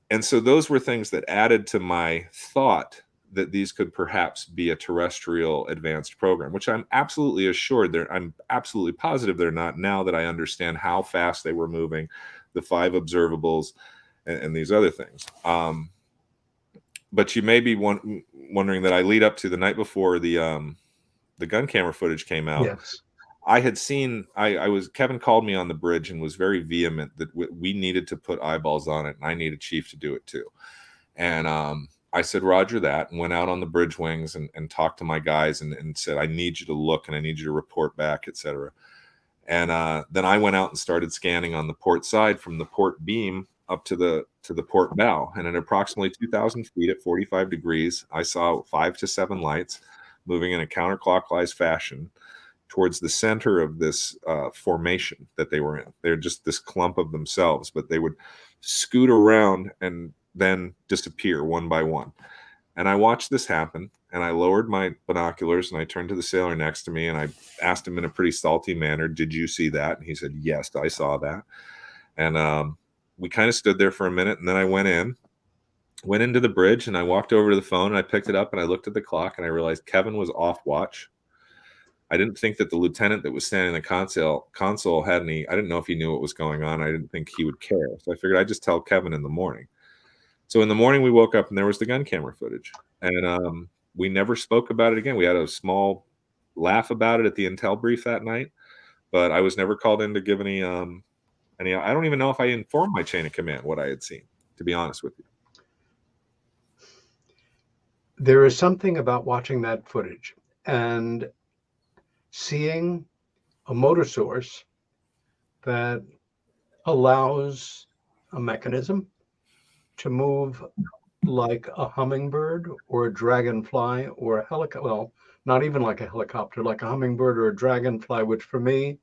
And so those were things that added to my thought that these could perhaps be a terrestrial advanced program, which I'm absolutely I'm absolutely positive they're not, now that I understand how fast they were moving, the 5 observables, and these other things. But you may be wondering that I lead up to the night before the gun camera footage came out. Yes. I had seen, Kevin called me on the bridge and was very vehement that we needed to put eyeballs on it, and I need a chief to do it too. And I said, Roger that, and went out on the bridge wings and talked to my guys and said, I need you to look, and I need you to report back, etc. And then I went out and started scanning on the port side from the port beam up to the port bow. And at approximately 2,000 feet at 45 degrees, I saw 5 to 7 lights moving in a counterclockwise fashion towards the center of this formation that they were in. They're just this clump of themselves, but they would scoot around and then disappear one by one. And I watched this happen, and I lowered my binoculars, and I turned to the sailor next to me, and I asked him in a pretty salty manner, did you see that? And he said, yes, I saw that. And we kind of stood there for a minute, and then I went in, went into the bridge, and I walked over to the phone, and I picked it up, and I looked at the clock, and I realized Kevin was off watch. I didn't think that the lieutenant that was standing in the console had any. I didn't know if he knew what was going on. I didn't think he would care. So I figured I'd just tell Kevin in the morning. So in the morning, we woke up, and there was the gun camera footage. And we never spoke about it again. We had a small laugh about it at the intel brief that night, but I was never called in to give any. I don't even know if I informed my chain of command what I had seen, to be honest with you. There is something about watching that footage and seeing a motor source that allows a mechanism to move like a hummingbird or a dragonfly or a helicopter. Well, not even like a helicopter, like a hummingbird or a dragonfly, which for me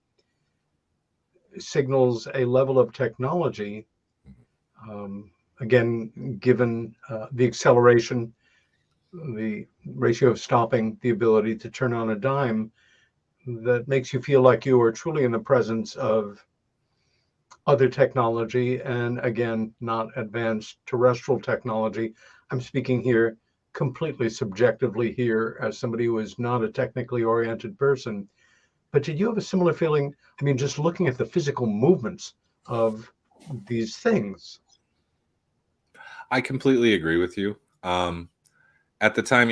signals a level of technology. Again, given the acceleration, the ratio of stopping, the ability to turn on a dime, that makes you feel like you are truly in the presence of other technology, and again, not advanced terrestrial technology. I'm speaking here completely subjectively here as somebody who is not a technically oriented person. But did you have a similar feeling? I mean, just looking at the physical movements of these things. I completely agree with you. At the time,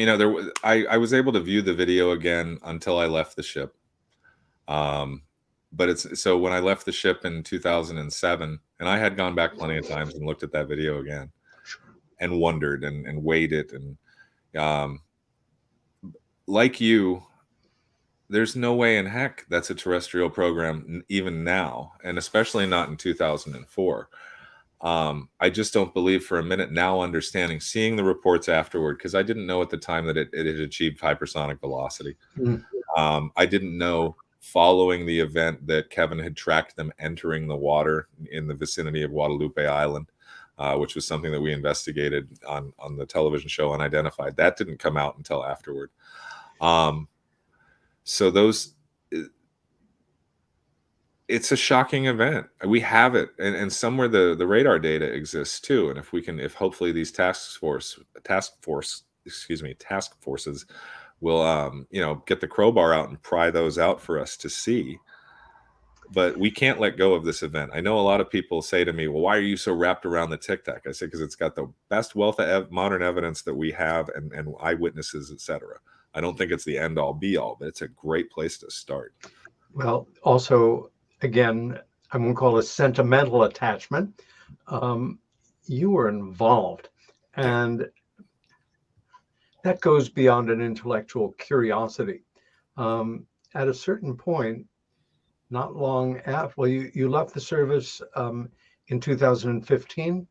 I was able to view the video again until I left the ship. But so when I left the ship in 2007, and I had gone back plenty of times and looked at that video again and wondered and weighed it. And like you, there's no way in heck that's a terrestrial program even now, and especially not in 2004. I just don't believe for a minute now, seeing the reports afterward, because I didn't know at the time that it had achieved hypersonic velocity. I didn't know, following the event, that Kevin had tracked them entering the water in the vicinity of Guadalupe Island, which was something that we investigated on the television show Unidentified. That didn't come out until afterward. So it's a shocking event. We have it, and somewhere the radar data exists too. And if hopefully these task forces will get the crowbar out and pry those out for us to see. But we can't let go of this event. I know a lot of people say to me, well, why are you so wrapped around the Tic Tac? I say, because it's got the best wealth of modern evidence that we have, and eyewitnesses, etc. I don't think it's the end all be all, but it's a great place to start. Well, also, again, I won't call it a sentimental attachment. You were involved, and that goes beyond an intellectual curiosity. At a certain point, not long after, well, you left the service in 2015?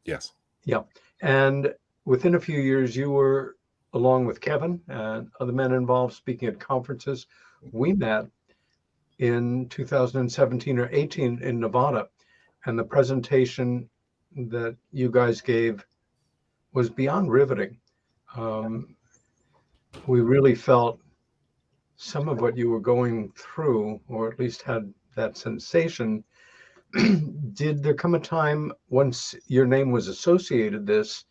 Yes. Yeah. And within a few years, you were, along with Kevin and other men involved, speaking at conferences. We met in 2017 or 18 in Nevada, and the presentation that you guys gave was beyond riveting. We really felt some of what you were going through, or at least had that sensation. Did there come a time, once your name was associated this,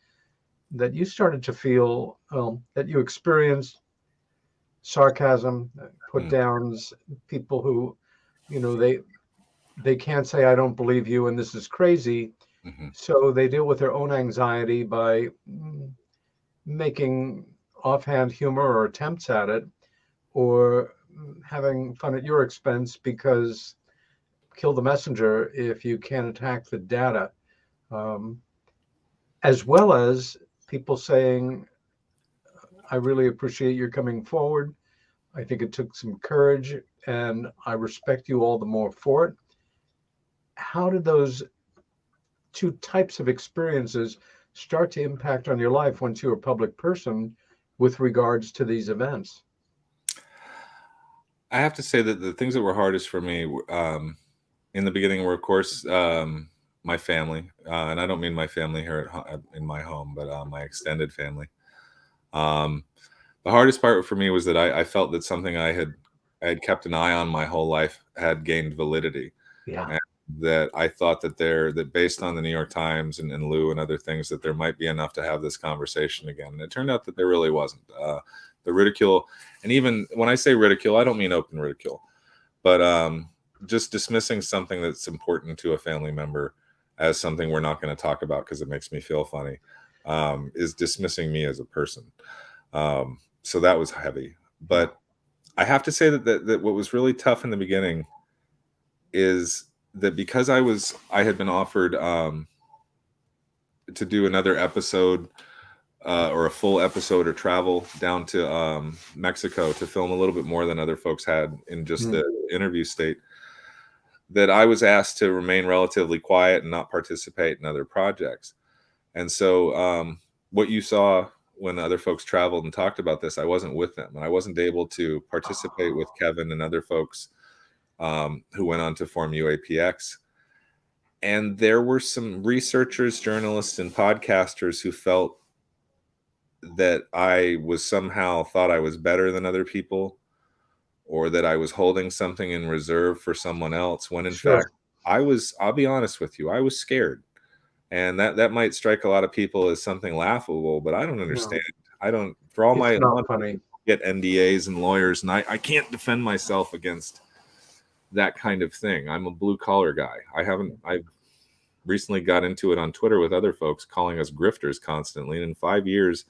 that you started to feel that you experienced sarcasm, put downs, people who, they can't say, I don't believe you, and this is crazy. So they deal with their own anxiety by making offhand humor or attempts at it, or having fun at your expense, because kill the messenger if you can't attack the data. As well as people saying, I really appreciate your coming forward. I think it took some courage, and I respect you all the more for it. How did those two types of experiences start to impact on your life once you were a public person with regards to these events? I have to say that the things that were hardest for me in the beginning were, of course, my family. And I don't mean my family here in my home, but my extended family. The hardest part for me was that I felt that something I had kept an eye on my whole life had gained validity. Yeah. And that I thought that based on the New York Times and Lou and other things, that there might be enough to have this conversation again. And it turned out that there really wasn't. The ridicule, and even when I say ridicule, I don't mean open ridicule, but just dismissing something that's important to a family member as something we're not going to talk about because it makes me feel funny, is dismissing me as a person. So that was heavy. But I have to say that what was really tough in the beginning is that because I had been offered to do another episode or a full episode or travel down to Mexico to film a little bit more than other folks had in just the interview state, that I was asked to remain relatively quiet and not participate in other projects. And so what you saw when other folks traveled and talked about this, I wasn't with them, and I wasn't able to participate with Kevin and other folks who went on to form UAPX. And there were some researchers, journalists, and podcasters who felt that I was somehow thought I was better than other people, or that I was holding something in reserve for someone else, when in fact I'll be honest with you, I was scared. And that might strike a lot of people as something laughable, but I don't understand. No. I don't, for all my funny. Get NDAs and lawyers, and I can't defend myself against that kind of thing. I'm a blue collar guy. I've recently got into it on Twitter with other folks calling us grifters constantly. And in 5 years,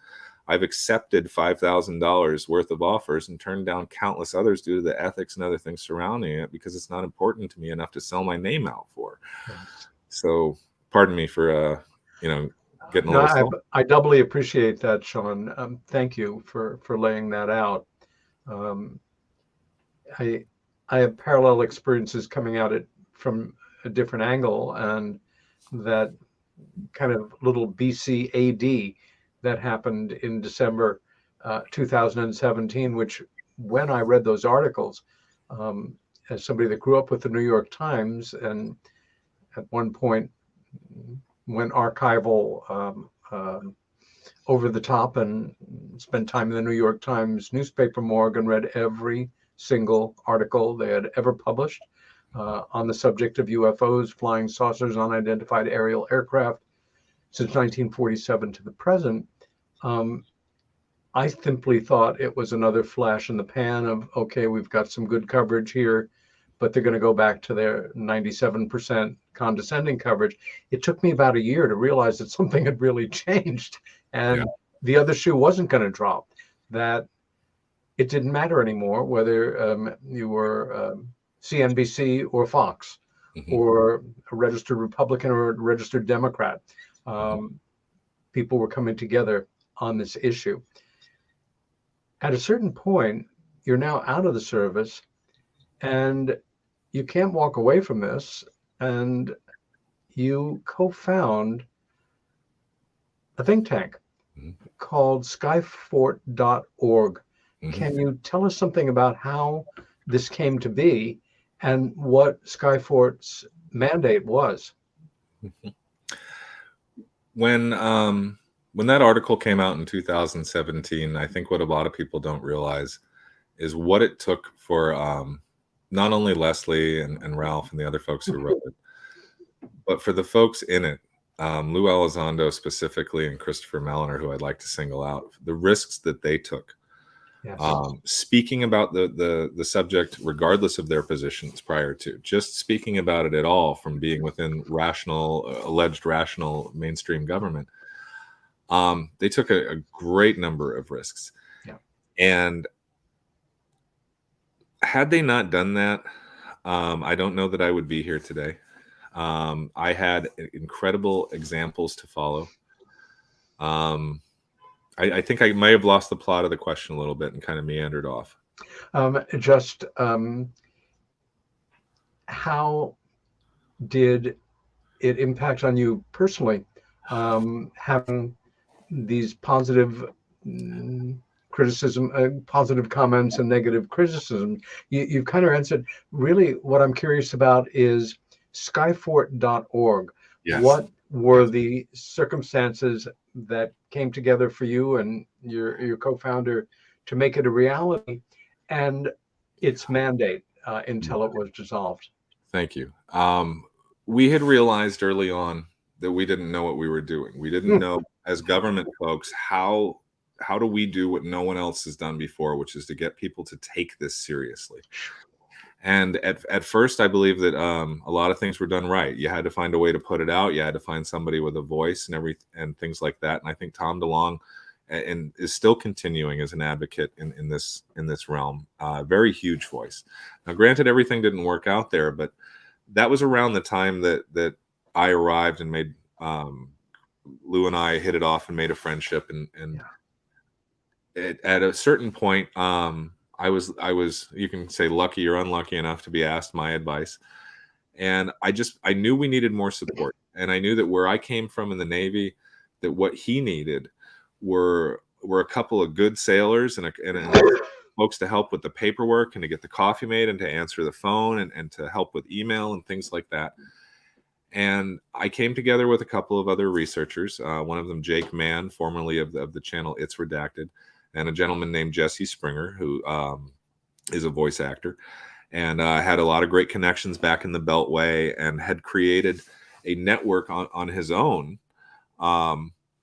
I've accepted $5,000 worth of offers and turned down countless others due to the ethics and other things surrounding it, because it's not important to me enough to sell my name out for. So pardon me for, getting a little. I doubly appreciate that, Sean. Thank you for laying that out. I have parallel experiences coming at it from a different angle, and that kind of little BC AD that happened in December 2017, which when I read those articles, as somebody that grew up with the New York Times, and at one point went archival over the top and spent time in the New York Times newspaper morgue and read every single article they had ever published on the subject of UFOs, flying saucers, unidentified aerial aircraft since 1947 to the present. I simply thought it was another flash in the pan of, okay, we've got some good coverage here, but they're going to go back to their 97% condescending coverage. It took me about a year to realize that something had really changed, and the other shoe wasn't going to drop, that it didn't matter anymore whether you were CNBC or Fox, or a registered Republican or a registered Democrat. People were coming together on this issue. At a certain point, you're now out of the service, and you can't walk away from this, and you co-found a think tank called Skyfort.org. Can you tell us something about how this came to be and what Skyfort's mandate was? When that article came out in 2017, I think what a lot of people don't realize is what it took for not only Leslie and Ralph and the other folks who wrote it, but for the folks in it, Lou Elizondo specifically and Christopher Melliner, who I'd like to single out, the risks that they took. Yes. Speaking about the subject, regardless of their positions prior to, just speaking about it at all from being within alleged rational mainstream government, they took a great number of risks. Yeah. And had they not done that, I don't know that I would be here today. I had incredible examples to follow. I think I may have lost the plot of the question a little bit and kind of meandered off. How did it impact on you personally, having these positive criticism, positive comments and negative criticism? You've kind of answered. Really, what I'm curious about is Skyfort.org. Yes. What were the circumstances that came together for you and your co-founder to make it a reality, and its mandate until it was dissolved? Thank you. we had realized early on that we didn't know what we were doing. We didn't know, as government folks, how do we do what no one else has done before, which is to get people to take this seriously. And at first, I believe that a lot of things were done right. You had to find a way to put it out. You had to find somebody with a voice and things like that. And I think Tom DeLonge and is still continuing as an advocate in this realm. Very huge voice. Now, granted, everything didn't work out there, but that was around the time that I arrived and made Lou and I hit it off and made a friendship. And at a certain point, I was, you can say, lucky or unlucky enough to be asked my advice. And I knew we needed more support. And I knew that where I came from in the Navy, that what he needed were a couple of good sailors and folks to help with the paperwork and to get the coffee made and to answer the phone and to help with email and things like that. And I came together with a couple of other researchers, one of them, Jake Mann, formerly of the channel It's Redacted, and a gentleman named Jesse Springer, who is a voice actor, and had a lot of great connections back in the Beltway, and had created a network on his own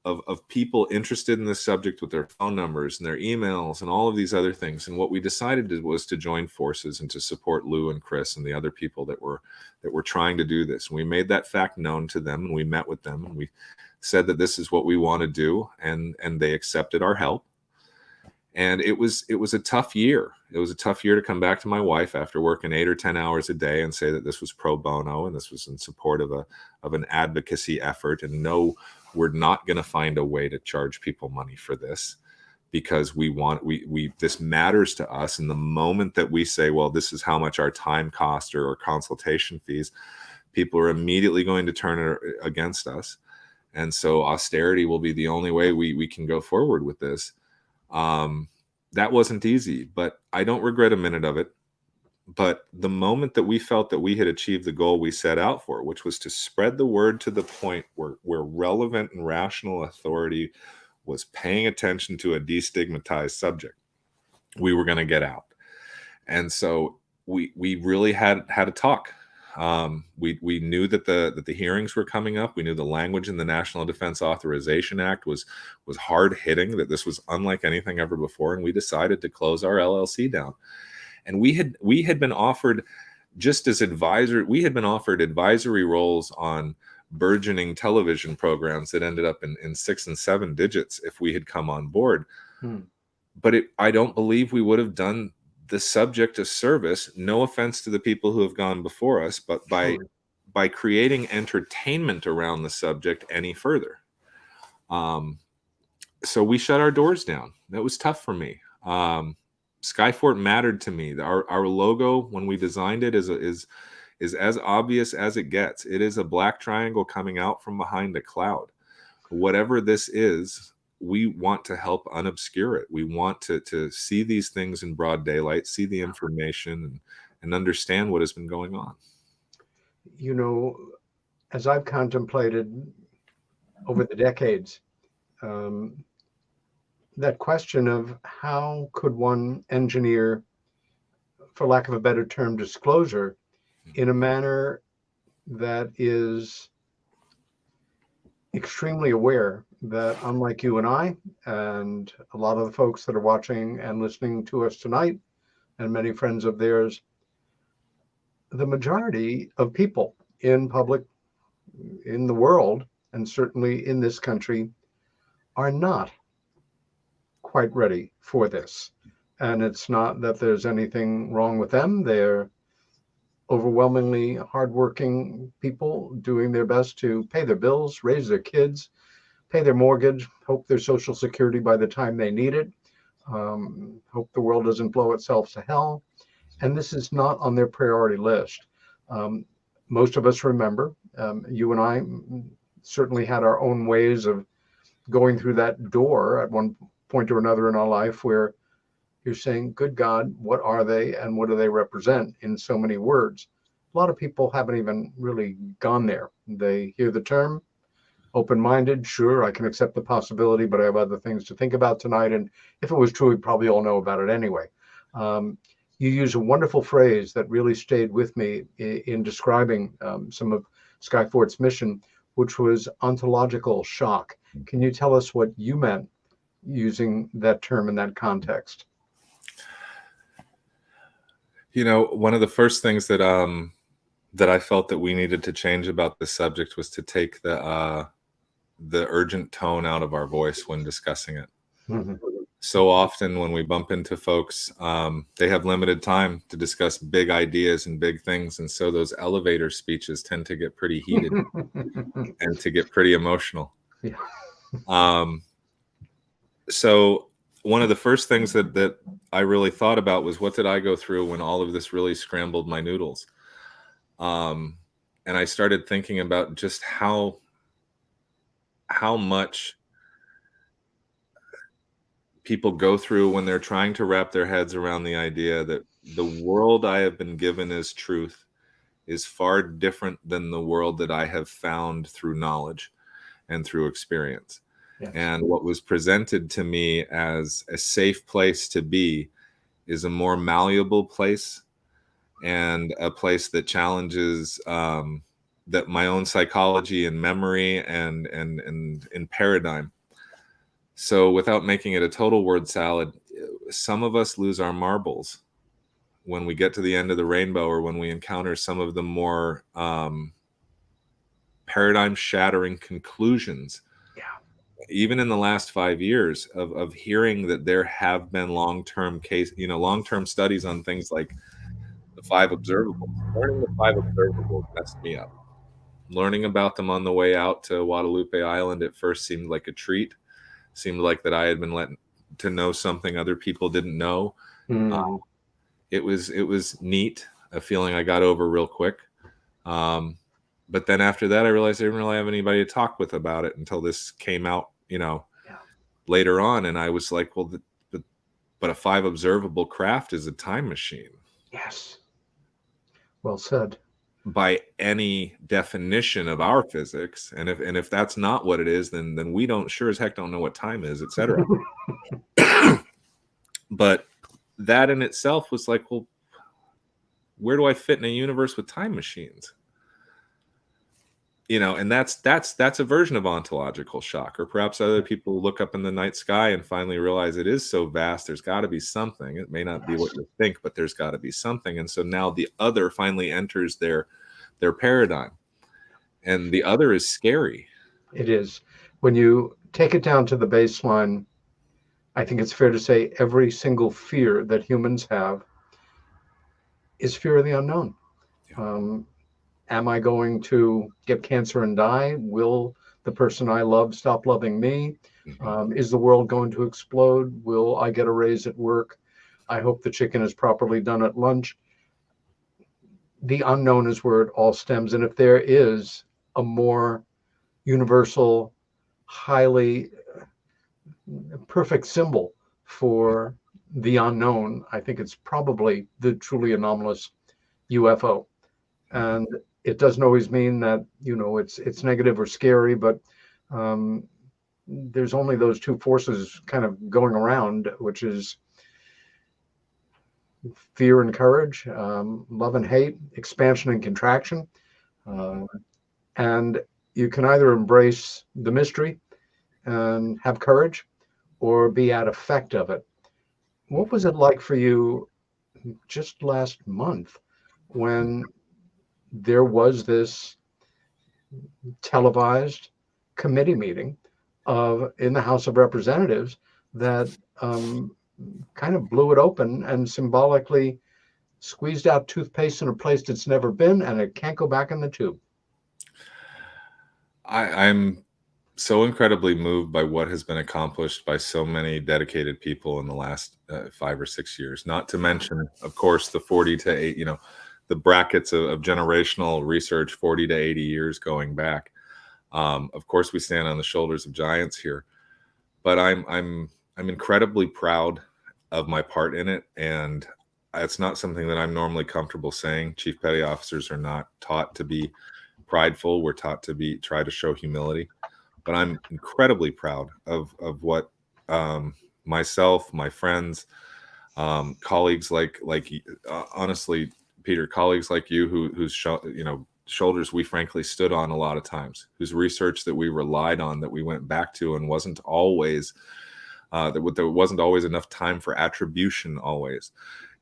of people interested in this subject with their phone numbers and their emails and all of these other things. And what we decided was to join forces and to support Lou and Chris and the other people that were trying to do this. And we made that fact known to them, and we met with them, and we said that this is what we want to do, and they accepted our help. And it was a tough year. It was a tough year to come back to my wife after working 8 or 10 hours a day and say that this was pro bono and this was in support of an advocacy effort. And no, we're not going to find a way to charge people money for this, because we this matters to us. And the moment that we say, well, this is how much our time cost or consultation fees, people are immediately going to turn it against us. And so austerity will be the only way we can go forward with this. That wasn't easy, but I don't regret a minute of it. But the moment that we felt that we had achieved the goal we set out for, which was to spread the word to the point where relevant and rational authority was paying attention to a destigmatized subject, we were going to get out. And so we really had a talk. We knew that the hearings were coming up. We knew the language in the National Defense Authorization Act was hard hitting, that this was unlike anything ever before. And we decided to close our LLC down. And we had been offered, just as advisor, we had been offered advisory roles on burgeoning television programs that ended up in 6 and 7 digits if we had come on board. But I don't believe we would have done the subject of service, no offense to the people who have gone before us, but by creating entertainment around the subject any further. So we shut our doors down. That was tough for me. Skyfort mattered to me. Our logo, when we designed it, is as obvious as it gets. It is a black triangle coming out from behind a cloud. Whatever this is, we want to help unobscure it. We want to see these things in broad daylight, see the information, and understand what has been going on. You know, as I've contemplated over the decades, that question of how could one engineer, for lack of a better term, disclosure in a manner that is extremely aware that, unlike you and I, and a lot of the folks that are watching and listening to us tonight, and many friends of theirs, the majority of people in public, in the world, and certainly in this country, are not quite ready for this. And it's not that there's anything wrong with them. They're overwhelmingly hardworking people doing their best to pay their bills, raise their kids, pay their mortgage, hope their Social Security by the time they need it, hope the world doesn't blow itself to hell. And this is not on their priority list. Most of us remember, you and I certainly had our own ways of going through that door at one point or another in our life, where you're saying, good God, what are they and what do they represent in so many words? A lot of people haven't even really gone there. They hear the term, open-minded, sure, I can accept the possibility, but I have other things to think about tonight. And if it was true, we'd probably all know about it anyway. You use a wonderful phrase that really stayed with me in describing some Skyfort's mission, which was ontological shock. Can you tell us what you meant using that term in that context? One of the first things that I felt that we needed to change about this subject was to take the urgent tone out of our voice when discussing it. Mm-hmm. So often when we bump into folks, they have limited time to discuss big ideas and big things. And so those elevator speeches tend to get pretty heated and to get pretty emotional. Yeah. So one of the first things that I really thought about was, what did I go through when all of this really scrambled my noodles? And I started thinking about just how much people go through when they're trying to wrap their heads around the idea that the world I have been given as truth is far different than the world that I have found through knowledge and through experience. Yes. And what was presented to me as a safe place to be is a more malleable place, and a place that challenges that my own psychology and memory and paradigm. So without making it a total word salad, some of us lose our marbles when we get to the end of the rainbow, or when we encounter some of the more paradigm shattering conclusions. Yeah. Even in the last 5 years of hearing that there have been long-term studies on things like the 5 observables. Learning the 5 observables messed me up. Learning about them on the way out to Guadalupe Island at first seemed like a treat. Seemed like that I had been let to know something other people didn't know. It was neat, a feeling I got over real quick. But then after that, I realized I didn't really have anybody to talk with about it until this came out, later on. And I was like, well, but a 5 observable craft is a time machine. Yes. Well said. By any definition of our physics, and if that's not what it is, then we sure as heck don't know what time is, etc. But that in itself was like, well, where do I fit in a universe with time machines? And that's a version of ontological shock. Or perhaps other people look up in the night sky and finally realize it is so vast, there's got to be something. It may not be what you think, but there's got to be something. And so now the other finally enters their paradigm, and the other is scary. It is. When you take it down to the baseline, I think it's fair to say every single fear that humans have is fear of the unknown. Yeah. Am I going to get cancer and die? Will the person I love stop loving me? Mm-hmm. Is the world going to explode? Will I get a raise at work? I hope the chicken is properly done at lunch. The unknown is where it all stems. And if there is a more universal, highly perfect symbol for the unknown, I think it's probably the truly anomalous UFO. And it doesn't always mean that, it's negative or scary, but there's only those two forces kind of going around, which is fear and courage, love and hate, expansion and contraction. And you can either embrace the mystery and have courage, or be at effect of it. What was it like for you just last month when there was this televised committee meeting in the House of Representatives that kind of blew it open and symbolically squeezed out toothpaste in a place it's never been, and it can't go back in the tube? I'm so incredibly moved by what has been accomplished by so many dedicated people in the last 5 or 6 years. Not to mention, of course, the 40 to 8, the brackets of generational research, 40 to 80 years going back. Of course, we stand on the shoulders of giants here, but I'm incredibly proud of my part in it, and it's not something that I'm normally comfortable saying. Chief Petty Officers are not taught to be prideful. We're taught to try to show humility. But I'm incredibly proud of what myself, my friends, colleagues like honestly, Peter, colleagues like you who's shown, shoulders we frankly stood on a lot of times, whose research that we relied on, that we went back to, and wasn't always there wasn't always enough time for attribution always.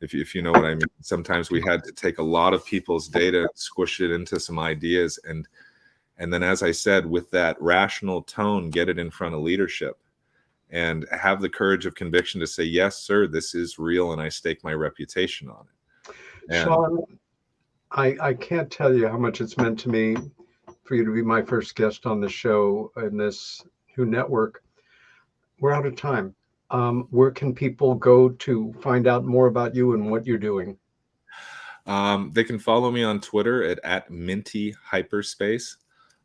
If you know what I mean. Sometimes we had to take a lot of people's data, squish it into some ideas, and then, as I said, with that rational tone, get it in front of leadership and have the courage of conviction to say, yes, sir, this is real, and I stake my reputation on it. And Sean, I can't tell you how much it's meant to me for you to be my first guest on the show in this new network. We're out of time. Where can people go to find out more about you and what you're doing? They can follow me on Twitter at Minty Hyperspace.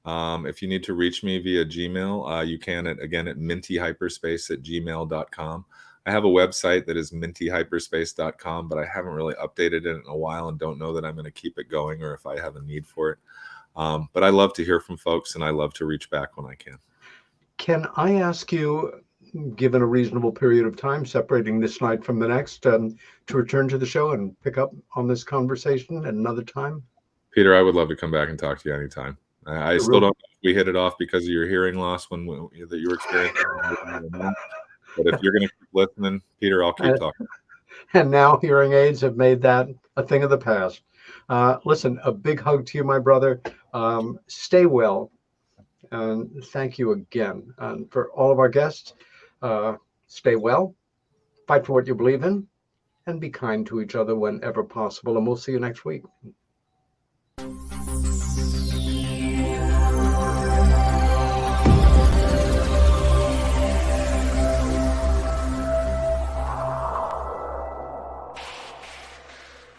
If you need to reach me via Gmail, you can at mintyhyperspace@gmail.com. I have a website that is mintyhyperspace.com, but I haven't really updated it in a while and don't know that I'm going to keep it going or if I have a need for it. But I love to hear from folks, and I love to reach back when I can. Can I ask you, given a reasonable period of time separating this night from the next, to return to the show and pick up on this conversation at another time? Peter, I would love to come back and talk to you anytime. I still don't know if we hit it off because of your hearing loss that you were experiencing. But if you're going to keep listening, Peter, I'll keep talking. And now hearing aids have made that a thing of the past. Listen, a big hug to you, my brother. Stay well. And thank you again. And for all of our guests, stay well, fight for what you believe in, and be kind to each other whenever possible. And we'll see you next week.